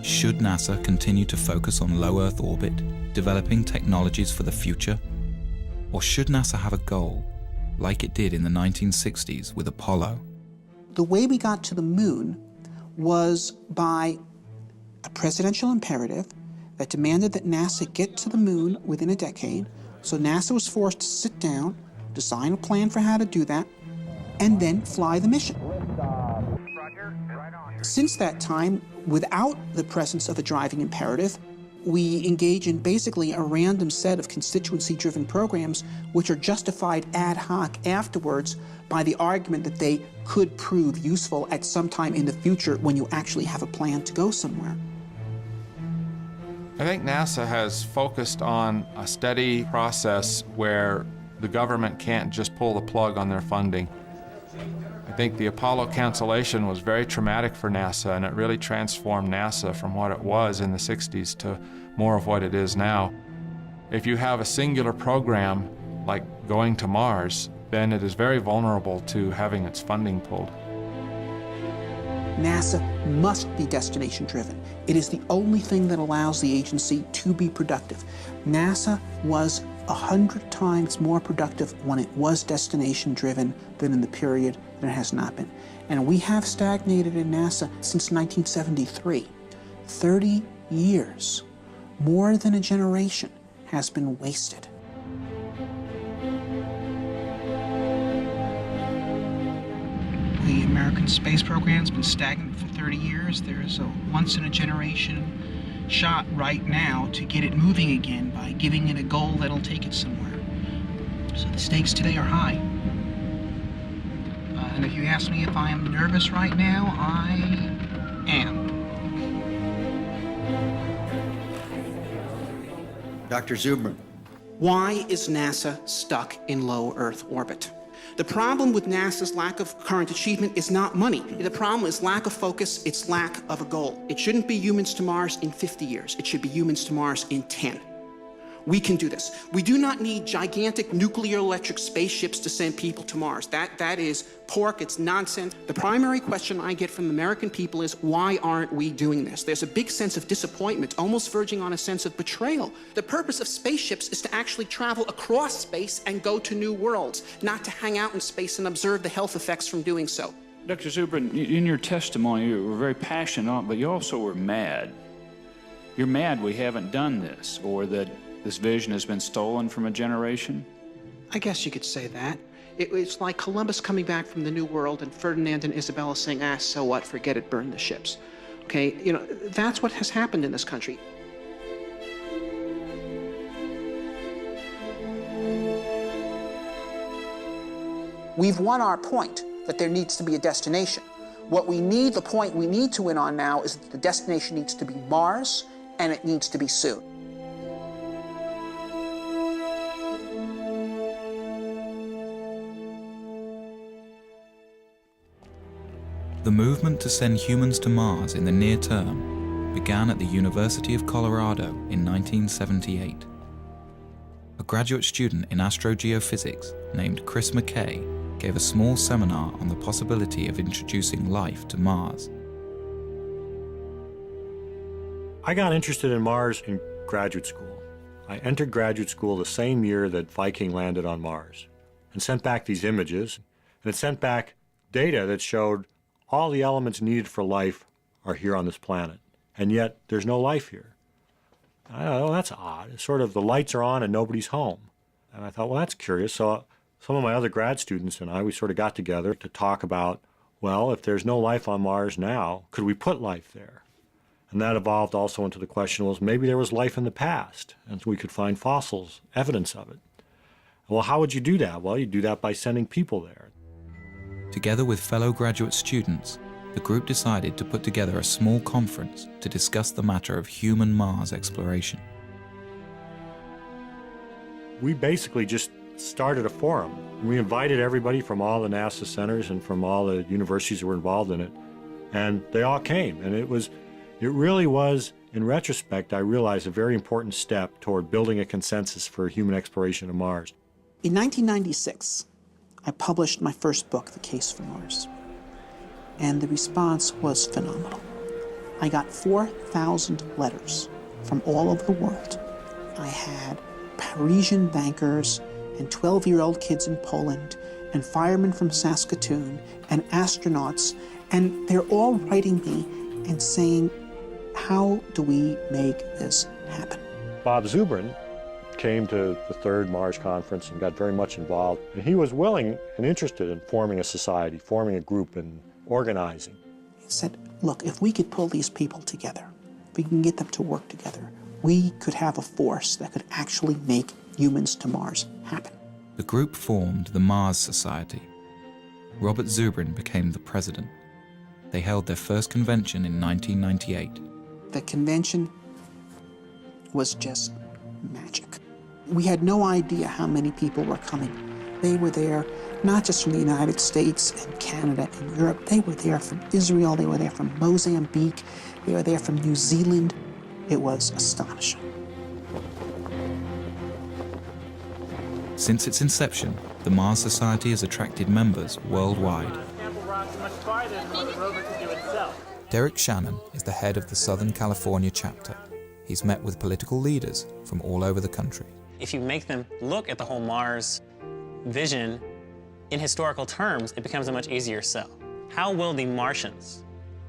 Should NASA continue to focus on low Earth orbit, developing technologies for the future? Or should NASA have a goal, like it did in the 1960s with Apollo? The way we got to the moon was by a presidential imperative that demanded that NASA get to the moon within a decade. So NASA was forced to sit down, design a plan for how to do that, and then fly the mission. Since that time, without the presence of a driving imperative, we engage in basically a random set of constituency-driven programs which are justified ad hoc afterwards by the argument that they could prove useful at some time in the future when you actually have a plan to go somewhere. I think NASA has focused on a steady process where the government can't just pull the plug on their funding. I think the Apollo cancellation was very traumatic for NASA, and it really transformed NASA from what it was in the 60s to more of what it is now. If you have a singular program like going to Mars, then it is very vulnerable to having its funding pulled. NASA must be destination-driven. It is the only thing that allows the agency to be productive. NASA was 100 times more productive when it was destination-driven than in the period that it has not been. And we have stagnated in NASA since 1973. 30 years, more than a generation, has been wasted. The American space program's been stagnant for 30 years. There's a once-in-a-generation shot right now to get it moving again by giving it a goal that'll take it somewhere. So the stakes today are high. And if you ask me if I am nervous right now, I am. Dr. Zubrin. Why is NASA stuck in low Earth orbit? The problem with NASA's lack of current achievement is not money. The problem is lack of focus, it's lack of a goal. It shouldn't be humans to Mars in 50 years. It should be humans to Mars in 10. We can do this. We do not need gigantic nuclear electric spaceships to send people to Mars. That is pork, it's nonsense. The primary question I get from the American people is, why aren't we doing this? There's a big sense of disappointment, almost verging on a sense of betrayal. The purpose of spaceships is to actually travel across space and go to new worlds, not to hang out in space and observe the health effects from doing so. Dr. Zubrin, in your testimony, you were very passionate, but you also were mad. You're mad we haven't done this, or that this vision has been stolen from a generation? I guess you could say that. It's like Columbus coming back from the New World and Ferdinand and Isabella saying, so what, forget it, burn the ships. Okay, you know, that's what has happened in this country. We've won our point that there needs to be a destination. What we need, the point we need to win on now is that the destination needs to be Mars, and it needs to be soon. The movement to send humans to Mars in the near term began at the University of Colorado in 1978. A graduate student in astrogeophysics named Chris McKay gave a small seminar on the possibility of introducing life to Mars. I got interested in Mars in graduate school. I entered graduate school the same year that Viking landed on Mars and sent back these images, and it sent back data that showed all the elements needed for life are here on this planet, and yet there's no life here. I thought, oh, that's odd. It's sort of the lights are on and nobody's home. And I thought, well, that's curious. So some of my other grad students and I, we sort of got together to talk about, well, if there's no life on Mars now, could we put life there? And that evolved also into the question, well, maybe there was life in the past, and we could find fossils, evidence of it. Well, how would you do that? Well, you do that by sending people there. Together with fellow graduate students, the group decided to put together a small conference to discuss the matter of human Mars exploration. We basically just started a forum. We invited everybody from all the NASA centers and from all the universities that were involved in it, and they all came. And it really was, in retrospect, I realized a very important step toward building a consensus for human exploration of Mars. In 1996, I published my first book, The Case for Mars, and the response was phenomenal. I got 4,000 letters from all over the world. I had Parisian bankers and 12-year-old kids in Poland and firemen from Saskatoon and astronauts, and they're all writing me and saying, how do we make this happen? Bob Zubrin came to the third Mars conference and got very much involved. And he was willing and interested in forming a society, forming a group and organizing. He said, look, if we could pull these people together, if we can get them to work together, we could have a force that could actually make humans to Mars happen. The group formed the Mars Society. Robert Zubrin became the president. They held their first convention in 1998. The convention was just magic. We had no idea how many people were coming. They were there not just from the United States and Canada and Europe. They were there from Israel. They were there from Mozambique. They were there from New Zealand. It was astonishing. Since its inception, the Mars Society has attracted members worldwide. Derek Shannon is the head of the Southern California chapter. He's met with political leaders from all over the country. If you make them look at the whole Mars vision in historical terms, it becomes a much easier sell. How will the Martians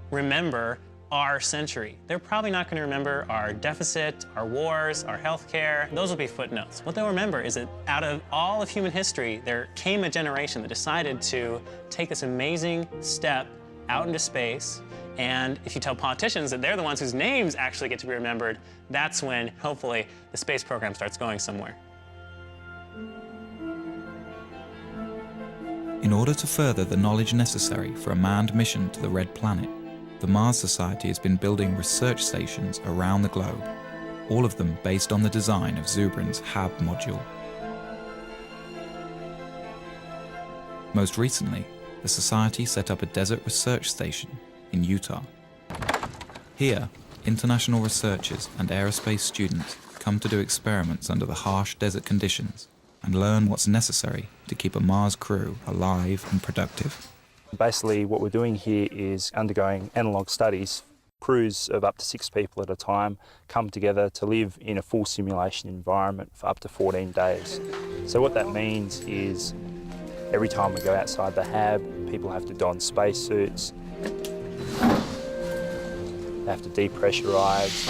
remember our century? They're probably not going to remember our deficit, our wars, our healthcare. Those will be footnotes. What they'll remember is that out of all of human history, there came a generation that decided to take this amazing step out into space. And if you tell politicians that they're the ones whose names actually get to be remembered, that's when, hopefully, the space program starts going somewhere. In order to further the knowledge necessary for a manned mission to the Red Planet, the Mars Society has been building research stations around the globe, all of them based on the design of Zubrin's HAB module. Most recently, the Society set up a desert research station in Utah. Here, international researchers and aerospace students come to do experiments under the harsh desert conditions and learn what's necessary to keep a Mars crew alive and productive. Basically, what we're doing here is undergoing analog studies. Crews of up to 6 people at a time come together to live in a full simulation environment for up to 14 days. So what that means is every time we go outside the HAB, people have to don spacesuits, they have to depressurize.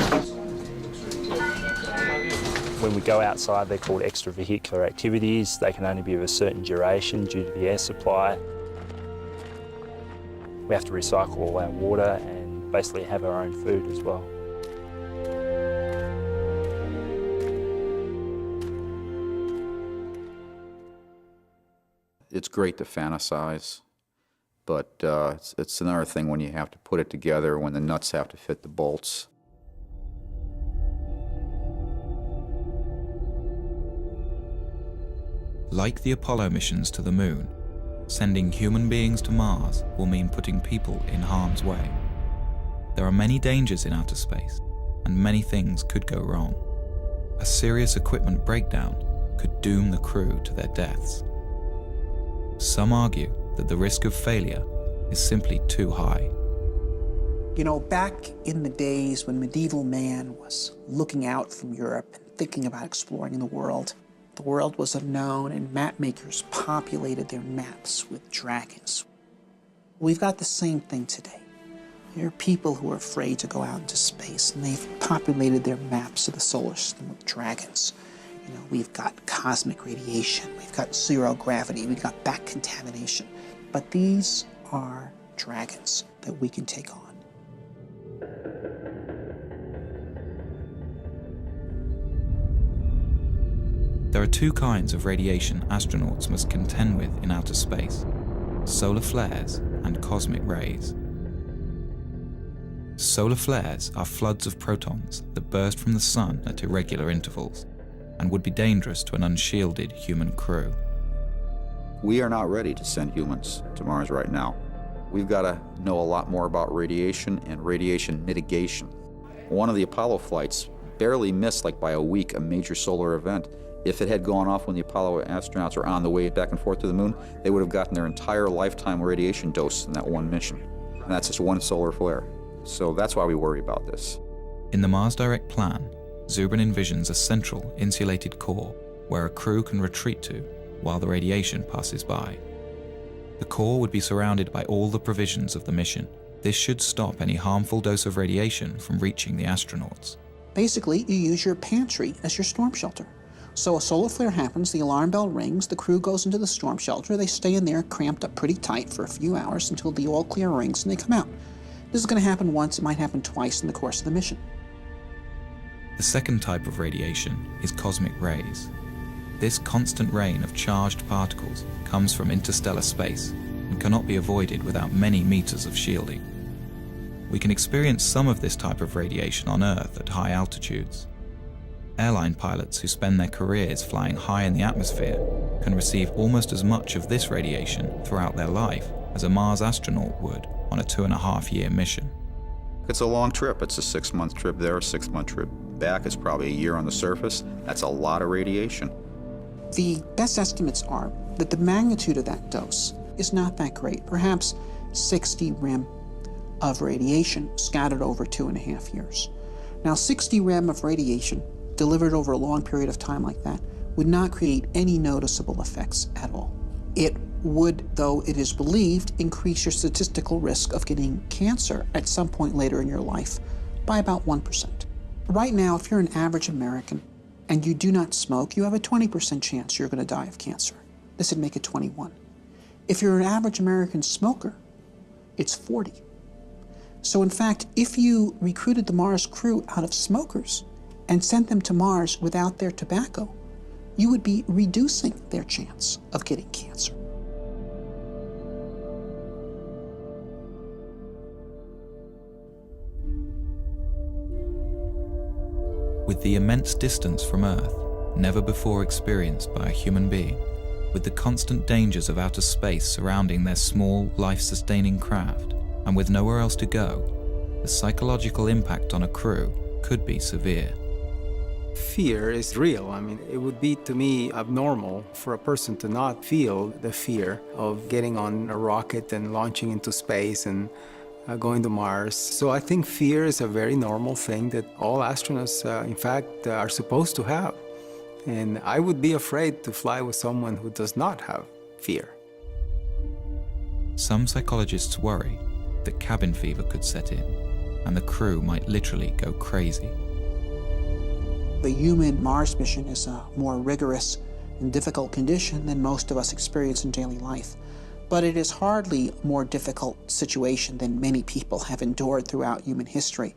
When we go outside, they're called extravehicular activities. They can only be of a certain duration due to the air supply. We have to recycle all our water and basically have our own food as well. It's great to fantasize, but it's another thing when you have to put it together, when the nuts have to fit the bolts. Like the Apollo missions to the Moon, sending human beings to Mars will mean putting people in harm's way. There are many dangers in outer space, and many things could go wrong. A serious equipment breakdown could doom the crew to their deaths. Some argue that the risk of failure is simply too high. You know, back in the days when medieval man was looking out from Europe and thinking about exploring the world was unknown, and map makers populated their maps with dragons. We've got the same thing today. There are people who are afraid to go out into space, and they've populated their maps of the solar system with dragons. You know, we've got cosmic radiation, we've got zero gravity, we've got back contamination. But these are dragons that we can take on. There are two kinds of radiation astronauts must contend with in outer space: solar flares and cosmic rays. Solar flares are floods of protons that burst from the sun at irregular intervals and would be dangerous to an unshielded human crew. We are not ready to send humans to Mars right now. We've got to know a lot more about radiation and radiation mitigation. One of the Apollo flights barely missed, like by a week, a major solar event. If it had gone off when the Apollo astronauts were on the way back and forth to the moon, they would have gotten their entire lifetime radiation dose in that one mission. And that's just one solar flare. So that's why we worry about this. In the Mars Direct plan, Zubrin envisions a central, insulated core where a crew can retreat to while the radiation passes by. The core would be surrounded by all the provisions of the mission. This should stop any harmful dose of radiation from reaching the astronauts. Basically, you use your pantry as your storm shelter. So a solar flare happens, the alarm bell rings, the crew goes into the storm shelter, they stay in there cramped up pretty tight for a few hours until the all clear rings and they come out. This is going to happen once, it might happen twice in the course of the mission. The second type of radiation is cosmic rays. This constant rain of charged particles comes from interstellar space and cannot be avoided without many meters of shielding. We can experience some of this type of radiation on Earth at high altitudes. Airline pilots who spend their careers flying high in the atmosphere can receive almost as much of this radiation throughout their life as a Mars astronaut would on a 2.5-year mission. It's a long trip. It's a 6-month trip there, a 6-month trip back. It's probably a year on the surface. That's a lot of radiation. The best estimates are that the magnitude of that dose is not that great, perhaps 60 rem of radiation scattered over 2.5 years. Now, 60 rem of radiation delivered over a long period of time like that would not create any noticeable effects at all. It would, though it is believed, increase your statistical risk of getting cancer at some point later in your life by about 1%. Right now, if you're an average American and you do not smoke, you have a 20% chance you're going to die of cancer. This would make it 21. If you're an average American smoker, it's 40. So in fact, if you recruited the Mars crew out of smokers and sent them to Mars without their tobacco, you would be reducing their chance of getting cancer. With the immense distance from Earth, never before experienced by a human being, with the constant dangers of outer space surrounding their small, life-sustaining craft, and with nowhere else to go, the psychological impact on a crew could be severe. Fear is real. I mean, it would be, to me, abnormal for a person to not feel the fear of getting on a rocket and launching into space and going to Mars. So I think fear is a very normal thing that all astronauts, in fact, are supposed to have. And I would be afraid to fly with someone who does not have fear. Some psychologists worry that cabin fever could set in, and the crew might literally go crazy. The human Mars mission is a more rigorous and difficult condition than most of us experience in daily life. But it is hardly a more difficult situation than many people have endured throughout human history.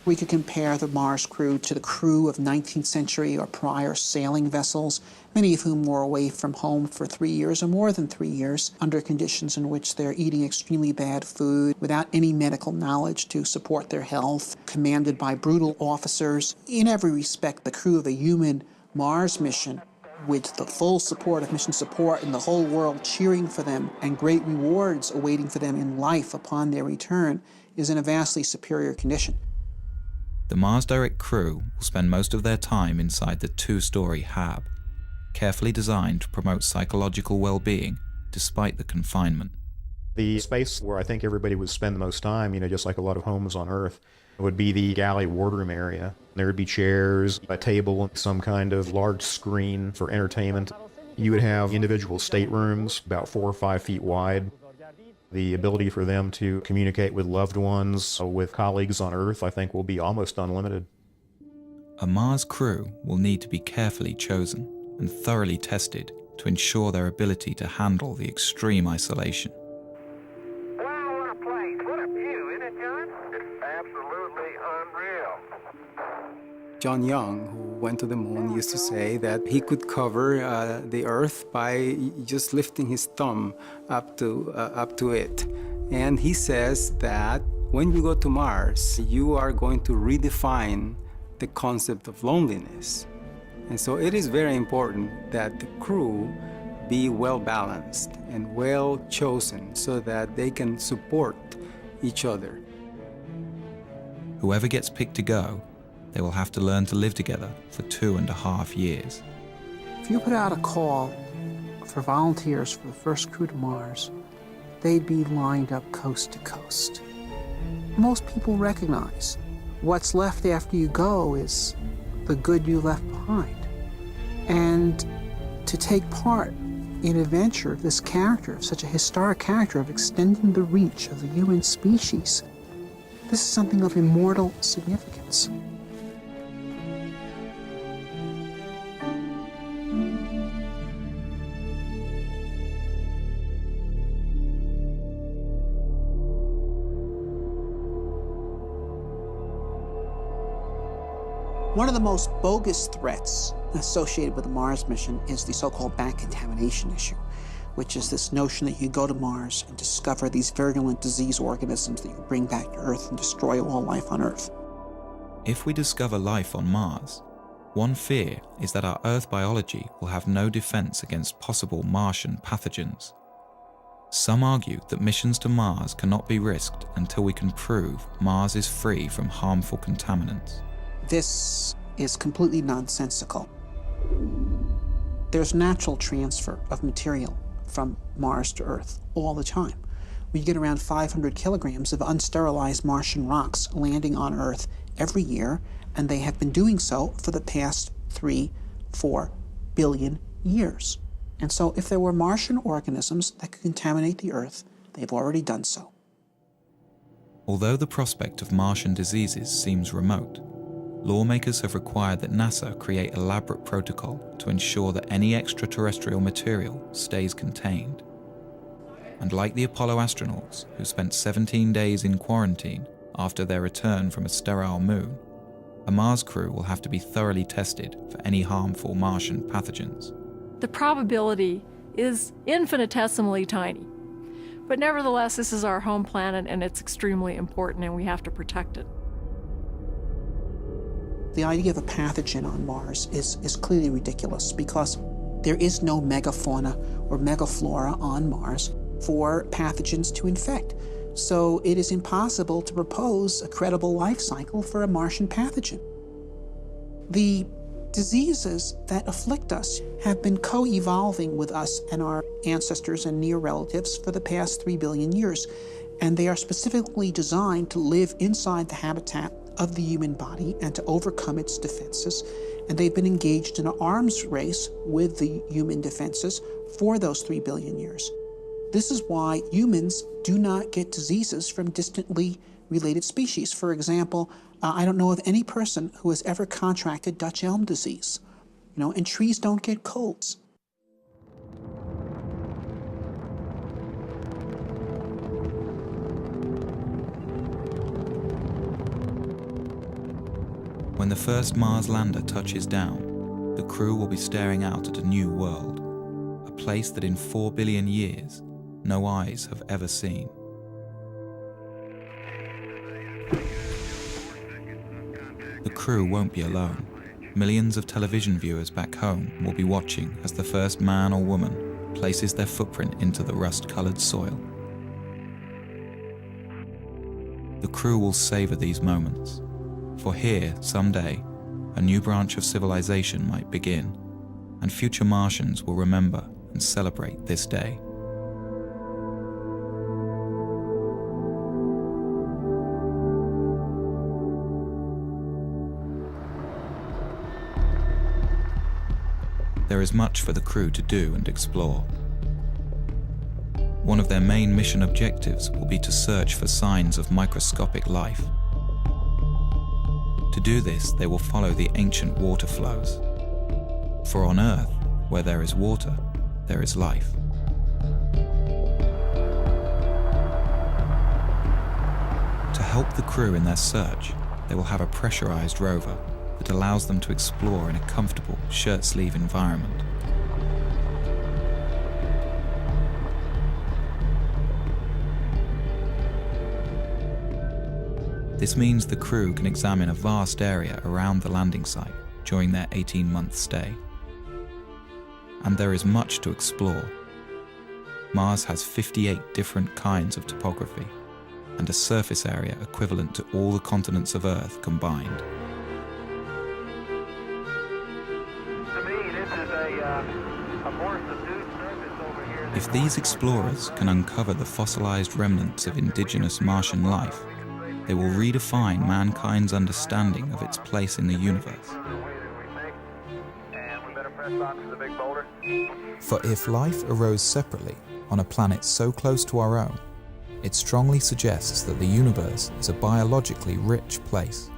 We could compare the Mars crew to the crew of 19th century or prior sailing vessels, many of whom were away from home for 3 years or more than 3 years, under conditions in which they're eating extremely bad food, without any medical knowledge to support their health, commanded by brutal officers. In every respect, the crew of a human Mars mission, with the full support of mission support and the whole world cheering for them and great rewards awaiting for them in life upon their return, is in a vastly superior condition. The Mars Direct crew will spend most of their time inside the 2-story HAB, carefully designed to promote psychological well-being despite the confinement. The space where I think everybody would spend the most time, just like a lot of homes on Earth, would be the galley wardroom area. There would be chairs, a table, some kind of large screen for entertainment. You would have individual staterooms about 4 or 5 feet wide. The ability for them to communicate with loved ones, with colleagues on Earth, I think will be almost unlimited. A Mars crew will need to be carefully chosen and thoroughly tested to ensure their ability to handle the extreme isolation. Wow, what a place. What a view, isn't it, John? It's absolutely unreal. John Young, who went to the moon, used to say that he could cover the Earth by just lifting his thumb up to it. And he says that when you go to Mars, you are going to redefine the concept of loneliness. And so it is very important that the crew be well balanced and well chosen so that they can support each other. Whoever gets picked to go, they will have to learn to live together for 2.5 years. If you put out a call for volunteers for the first crew to Mars, they'd be lined up coast to coast. Most people recognize what's left after you go is the good you left behind. And to take part in a venture of this character, of such a historic character, of extending the reach of the human species, this is something of immortal significance. One of the most bogus threats associated with the Mars mission is the so-called back contamination issue, which is this notion that you go to Mars and discover these virulent disease organisms that you bring back to Earth and destroy all life on Earth. If we discover life on Mars, One fear is that our Earth biology will have no defense against possible Martian pathogens. Some argue that missions to Mars cannot be risked until we can prove Mars is free from harmful contaminants. This is completely nonsensical. There's natural transfer of material from Mars to Earth all the time. We get around 500 kilograms of unsterilized Martian rocks landing on Earth every year, and they have been doing so for the past 3-4 billion years. And so if there were Martian organisms that could contaminate the Earth, they've already done so. Although the prospect of Martian diseases seems remote, lawmakers have required that NASA create elaborate protocol to ensure that any extraterrestrial material stays contained. And like the Apollo astronauts, who spent 17 days in quarantine after their return from a sterile moon, a Mars crew will have to be thoroughly tested for any harmful Martian pathogens. The probability is infinitesimally tiny. But nevertheless, this is our home planet and it's extremely important and we have to protect it. The idea of a pathogen on Mars is clearly ridiculous because there is no megafauna or megaflora on Mars for pathogens to infect. So it is impossible to propose a credible life cycle for a Martian pathogen. The diseases that afflict us have been co-evolving with us and our ancestors and near relatives for the past 3 billion years, and they are specifically designed to live inside the habitat of the human body and to overcome its defenses, and they've been engaged in an arms race with the human defenses for those 3 billion years. This is why humans do not get diseases from distantly related species. For example, I don't know of any person who has ever contracted Dutch elm disease, and trees don't get colds. When the first Mars lander touches down, the crew will be staring out at a new world, a place that in 4 billion years, no eyes have ever seen. The crew won't be alone. Millions of television viewers back home will be watching as the first man or woman places their footprint into the rust-colored soil. The crew will savor these moments, for here, someday, a new branch of civilization might begin, and future Martians will remember and celebrate this day. There is much for the crew to do and explore. One of their main mission objectives will be to search for signs of microscopic life. To do this, they will follow the ancient water flows. For on Earth, where there is water, there is life. To help the crew in their search, they will have a pressurized rover that allows them to explore in a comfortable shirt-sleeve environment. This means the crew can examine a vast area around the landing site during their 18-month stay. And there is much to explore. Mars has 58 different kinds of topography and a surface area equivalent to all the continents of Earth combined. If these explorers can uncover the fossilized remnants of indigenous Martian life, they will redefine mankind's understanding of its place in the universe. For if life arose separately on a planet so close to our own, it strongly suggests that the universe is a biologically rich place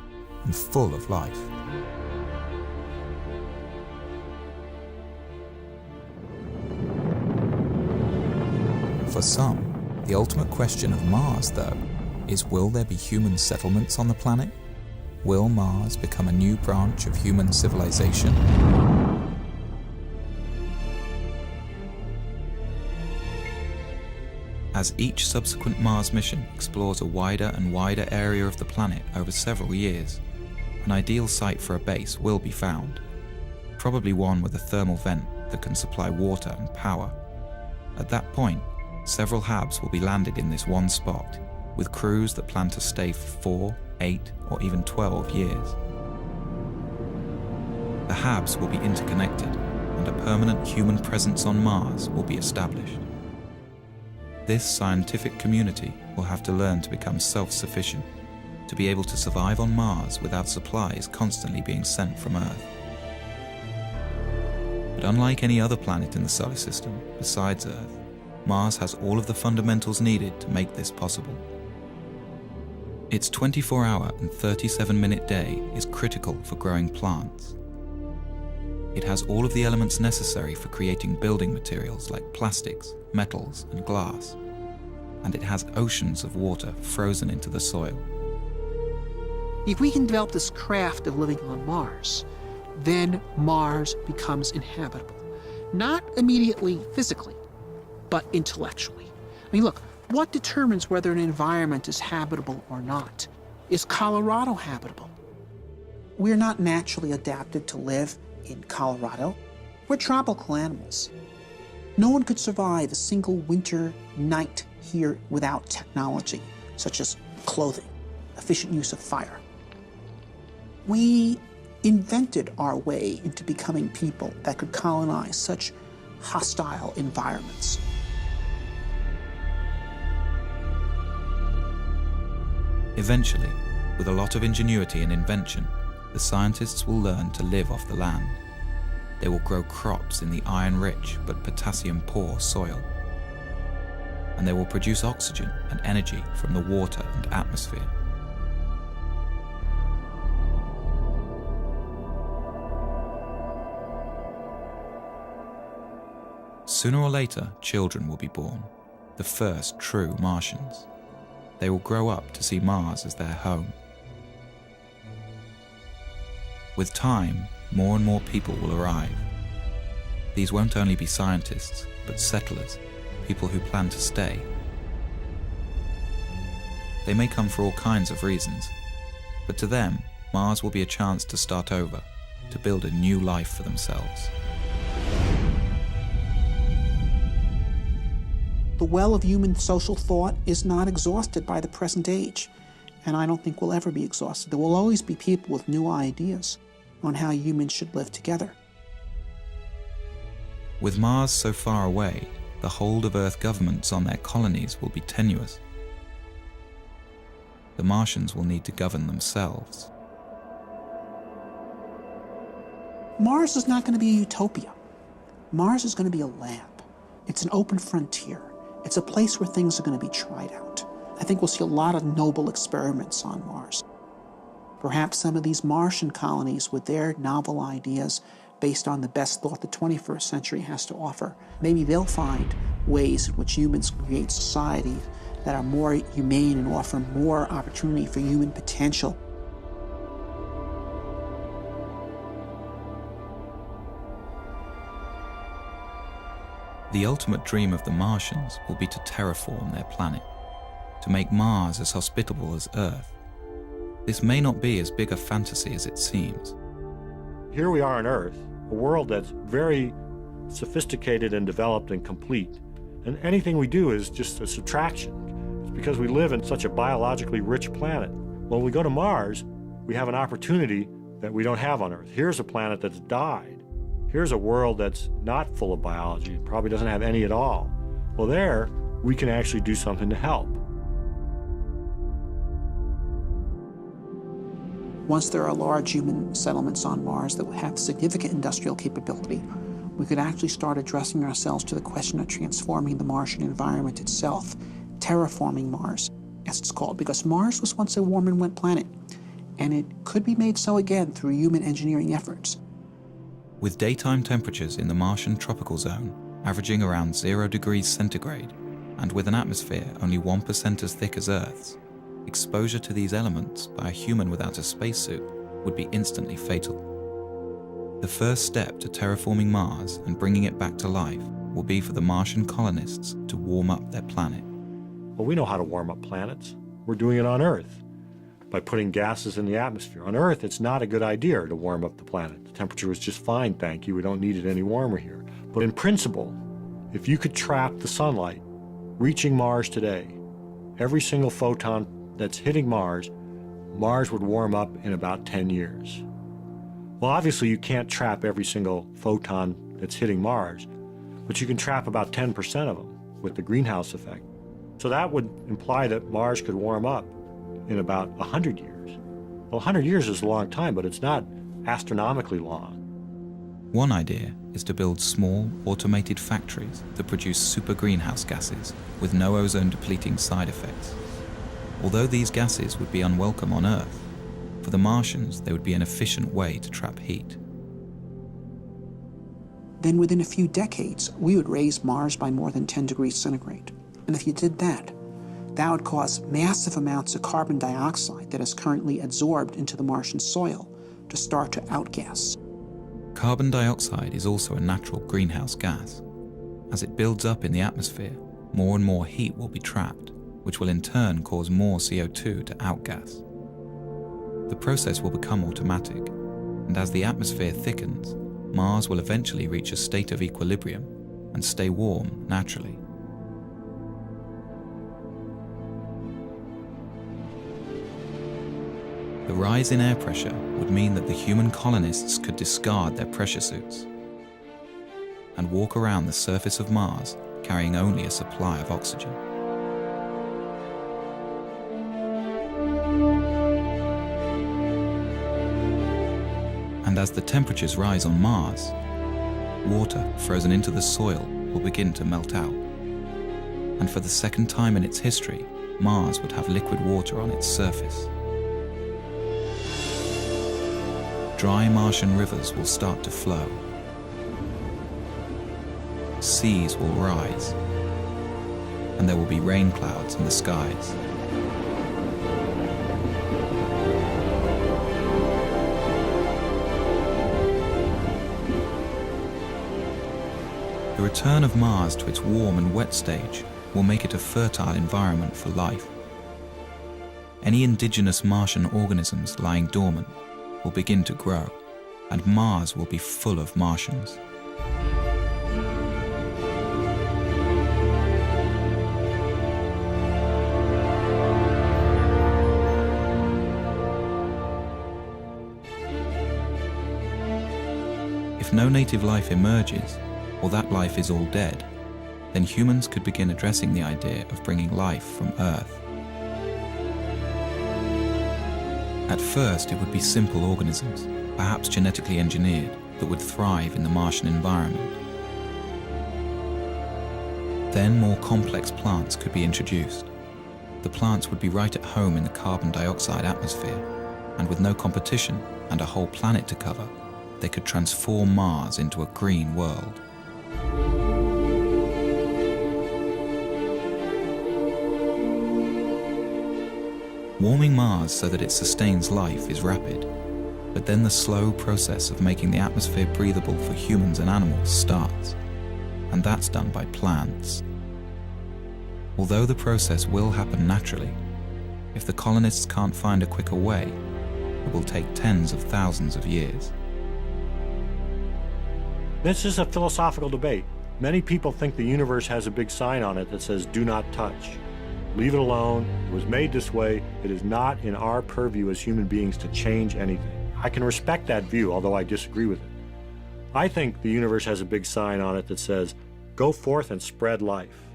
and full of life. For some, the ultimate question of Mars, though, is will there be human settlements on the planet? Will Mars become a new branch of human civilization? As each subsequent Mars mission explores a wider and wider area of the planet over several years, an ideal site for a base will be found. probably one with a thermal vent that can supply water and power. At that point, several HABs will be landed in this one spot, with crews that plan to stay for 4, 8, or even 12 years. The HABs will be interconnected, and a permanent human presence on Mars will be established. This scientific community will have to learn to become self-sufficient, to be able to survive on Mars without supplies constantly being sent from Earth. But unlike any other planet in the solar system besides Earth, Mars has all of the fundamentals needed to make this possible. Its 24-hour and 37-minute day is critical for growing plants. It has all of the elements necessary for creating building materials like plastics, metals, and glass. And it has oceans of water frozen into the soil. If we can develop this craft of living on Mars, then Mars becomes inhabitable. Not immediately physically, but intellectually. I mean, look, what determines whether an environment is habitable or not? Is Colorado habitable? We're not naturally adapted to live in Colorado. We're tropical animals. No one could survive a single winter night here without technology, such as clothing, efficient use of fire. We invented our way into becoming people that could colonize such hostile environments. Eventually, with a lot of ingenuity and invention, the scientists will learn to live off the land. They will grow crops in the iron-rich but potassium-poor soil. And they will produce oxygen and energy from the water and atmosphere. Sooner or later, children will be born, the first true Martians. They will grow up to see Mars as their home. With time, more and more people will arrive. These won't only be scientists, but settlers, people who plan to stay. They may come for all kinds of reasons, but to them, Mars will be a chance to start over, to build a new life for themselves. The well of human social thought is not exhausted by the present age, and I don't think will ever be exhausted. There will always be people with new ideas on how humans should live together. With Mars so far away, the hold of Earth governments on their colonies will be tenuous. The Martians will need to govern themselves. Mars is not going to be a utopia. Mars is going to be a lab. It's an open frontier. It's a place where things are going to be tried out. I think we'll see a lot of noble experiments on Mars. Perhaps some of these Martian colonies with their novel ideas based on the best thought the 21st century has to offer, maybe they'll find ways in which humans create society that are more humane and offer more opportunity for human potential. The ultimate dream of the Martians will be to terraform their planet, to make Mars as hospitable as Earth. This may not be as big a fantasy as it seems. Here we are on Earth, a world that's very sophisticated and developed and complete. And anything we do is just a subtraction. It's because we live in such a biologically rich planet. When we go to Mars, we have an opportunity that we don't have on Earth. Here's a planet that's died. Here's a world that's not full of biology, it probably doesn't have any at all. Well, there, we can actually do something to help. Once there are large human settlements on Mars that have significant industrial capability, we could actually start addressing ourselves to the question of transforming the Martian environment itself, terraforming Mars, as it's called, because Mars was once a warm and wet planet, and it could be made so again through human engineering efforts. With daytime temperatures in the Martian tropical zone averaging around 0 degrees centigrade, and with an atmosphere only 1% as thick as Earth's, exposure to these elements by a human without a spacesuit would be instantly fatal. The first step to terraforming Mars and bringing it back to life will be for the Martian colonists to warm up their planet. Well, we know how to warm up planets. We're doing it on Earth. by putting gases in the atmosphere. On Earth, it's not a good idea to warm up the planet. The temperature was just fine, thank you. We don't need it any warmer here. But in principle, if you could trap the sunlight reaching Mars today, every single photon that's hitting Mars, Mars would warm up in about 10 years. Well, obviously you can't trap every single photon that's hitting Mars, but you can trap about 10% of them with the greenhouse effect. So that would imply that Mars could warm up in about 100 years. Well, 100 years is a long time, but it's not astronomically long. One idea is to build small, automated factories that produce super greenhouse gases with no ozone-depleting side effects. Although these gases would be unwelcome on Earth, for the Martians they would be an efficient way to trap heat. Then within a few decades, we would raise Mars by more than 10 degrees centigrade. And if you did that, that would cause massive amounts of carbon dioxide that is currently absorbed into the Martian soil to start to outgas. Carbon dioxide is also a natural greenhouse gas. As it builds up in the atmosphere, more and more heat will be trapped, which will in turn cause more CO2 to outgas. The process will become automatic, and as the atmosphere thickens, Mars will eventually reach a state of equilibrium and stay warm naturally. The rise in air pressure would mean that the human colonists could discard their pressure suits and walk around the surface of Mars carrying only a supply of oxygen. And as the temperatures rise on Mars, water frozen into the soil will begin to melt out. And for the second time in its history, Mars would have liquid water on its surface. Dry Martian rivers will start to flow. Seas will rise, and there will be rain clouds in the skies. The return of Mars to its warm and wet stage will make it a fertile environment for life. Any indigenous Martian organisms lying dormant will begin to grow, and Mars will be full of Martians. If no native life emerges, or that life is all dead, then humans could begin addressing the idea of bringing life from Earth. At first, it would be simple organisms, perhaps genetically engineered, that would thrive in the Martian environment. Then more complex plants could be introduced. The plants would be right at home in the carbon dioxide atmosphere, and with no competition and a whole planet to cover, they could transform Mars into a green world. Warming Mars so that it sustains life is rapid, but then the slow process of making the atmosphere breathable for humans and animals starts, and that's done by plants. Although the process will happen naturally, if the colonists can't find a quicker way, it will take tens of thousands of years. This is a philosophical debate. Many people think the universe has a big sign on it that says, "Do not touch." Leave it alone. It was made this way. It is not in our purview as human beings to change anything. I can respect that view, although I disagree with it. I think the universe has a big sign on it that says, "Go forth and spread life."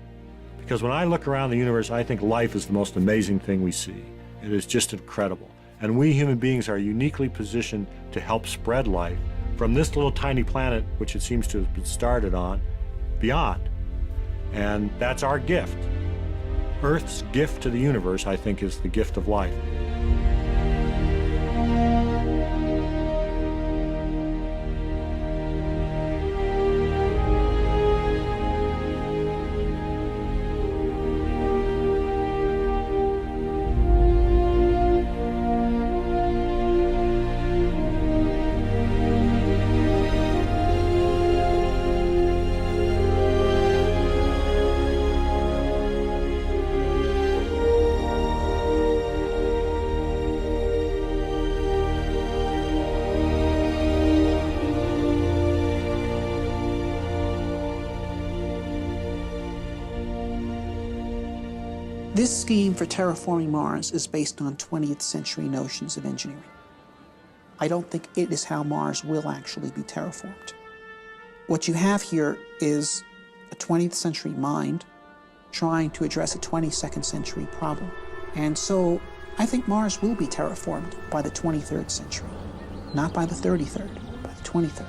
Because when I look around the universe, I think life is the most amazing thing we see. It is just incredible. And we human beings are uniquely positioned to help spread life from this little tiny planet, which it seems to have been started on, beyond. And that's our gift. Earth's gift to the universe, I think, is the gift of life. This scheme for terraforming Mars is based on 20th century notions of engineering. I don't think it is how Mars will actually be terraformed. What you have here is a 20th century mind trying to address a 22nd century problem. And so I think Mars will be terraformed by the 23rd century, not by the 33rd, by the 23rd.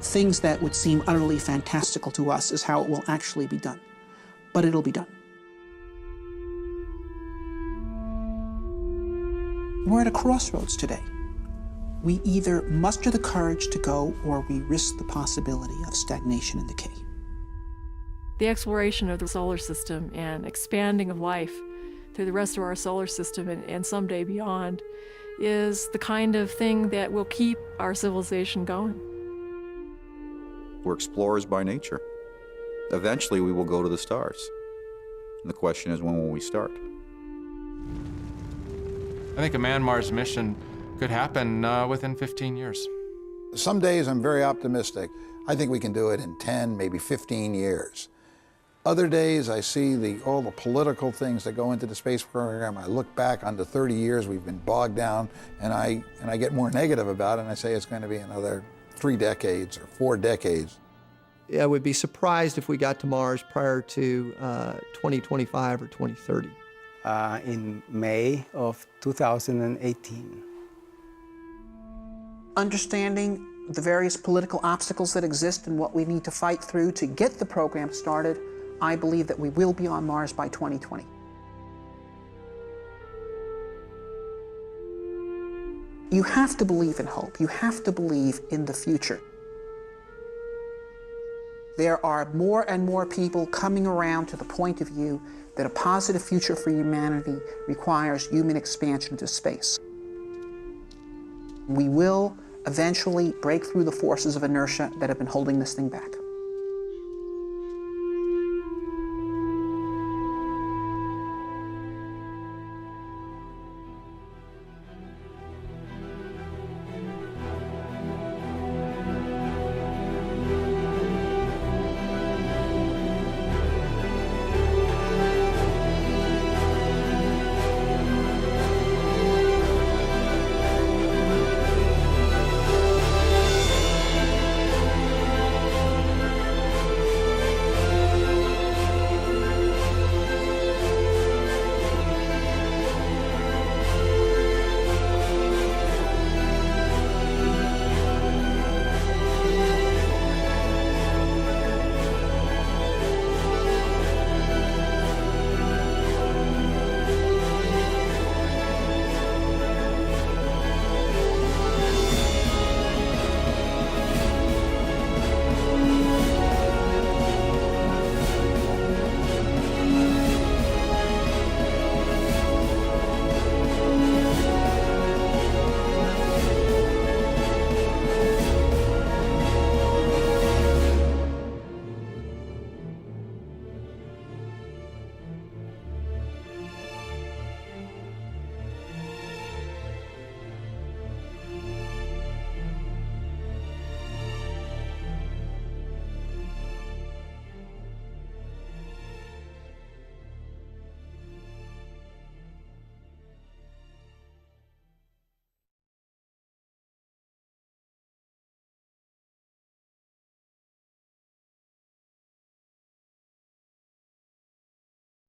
Things that would seem utterly fantastical to us is how it will actually be done, but it'll be done. We're at a crossroads today. We either muster the courage to go or we risk the possibility of stagnation and decay. The exploration of the solar system and expanding of life through the rest of our solar system and someday beyond is the kind of thing that will keep our civilization going. We're explorers by nature. Eventually we will go to the stars. And the question is, when will we start? I think a man-Mars mission could happen within 15 years. Some days I'm very optimistic. I think we can do it in 10, maybe 15 years. Other days I see all the political things that go into the space program. I look back on the 30 years we've been bogged down, and I get more negative about it, and I say it's going to be another 3 decades or 4 decades. I would be surprised if we got to Mars prior to 2025 or 2030. In May of 2018. Understanding the various political obstacles that exist and what we need to fight through to get the program started, I believe that we will be on Mars by 2020. You have to believe in hope. You have to believe in the future. There are more and more people coming around to the point of view that a positive future for humanity requires human expansion into space. We will eventually break through the forces of inertia that have been holding this thing back.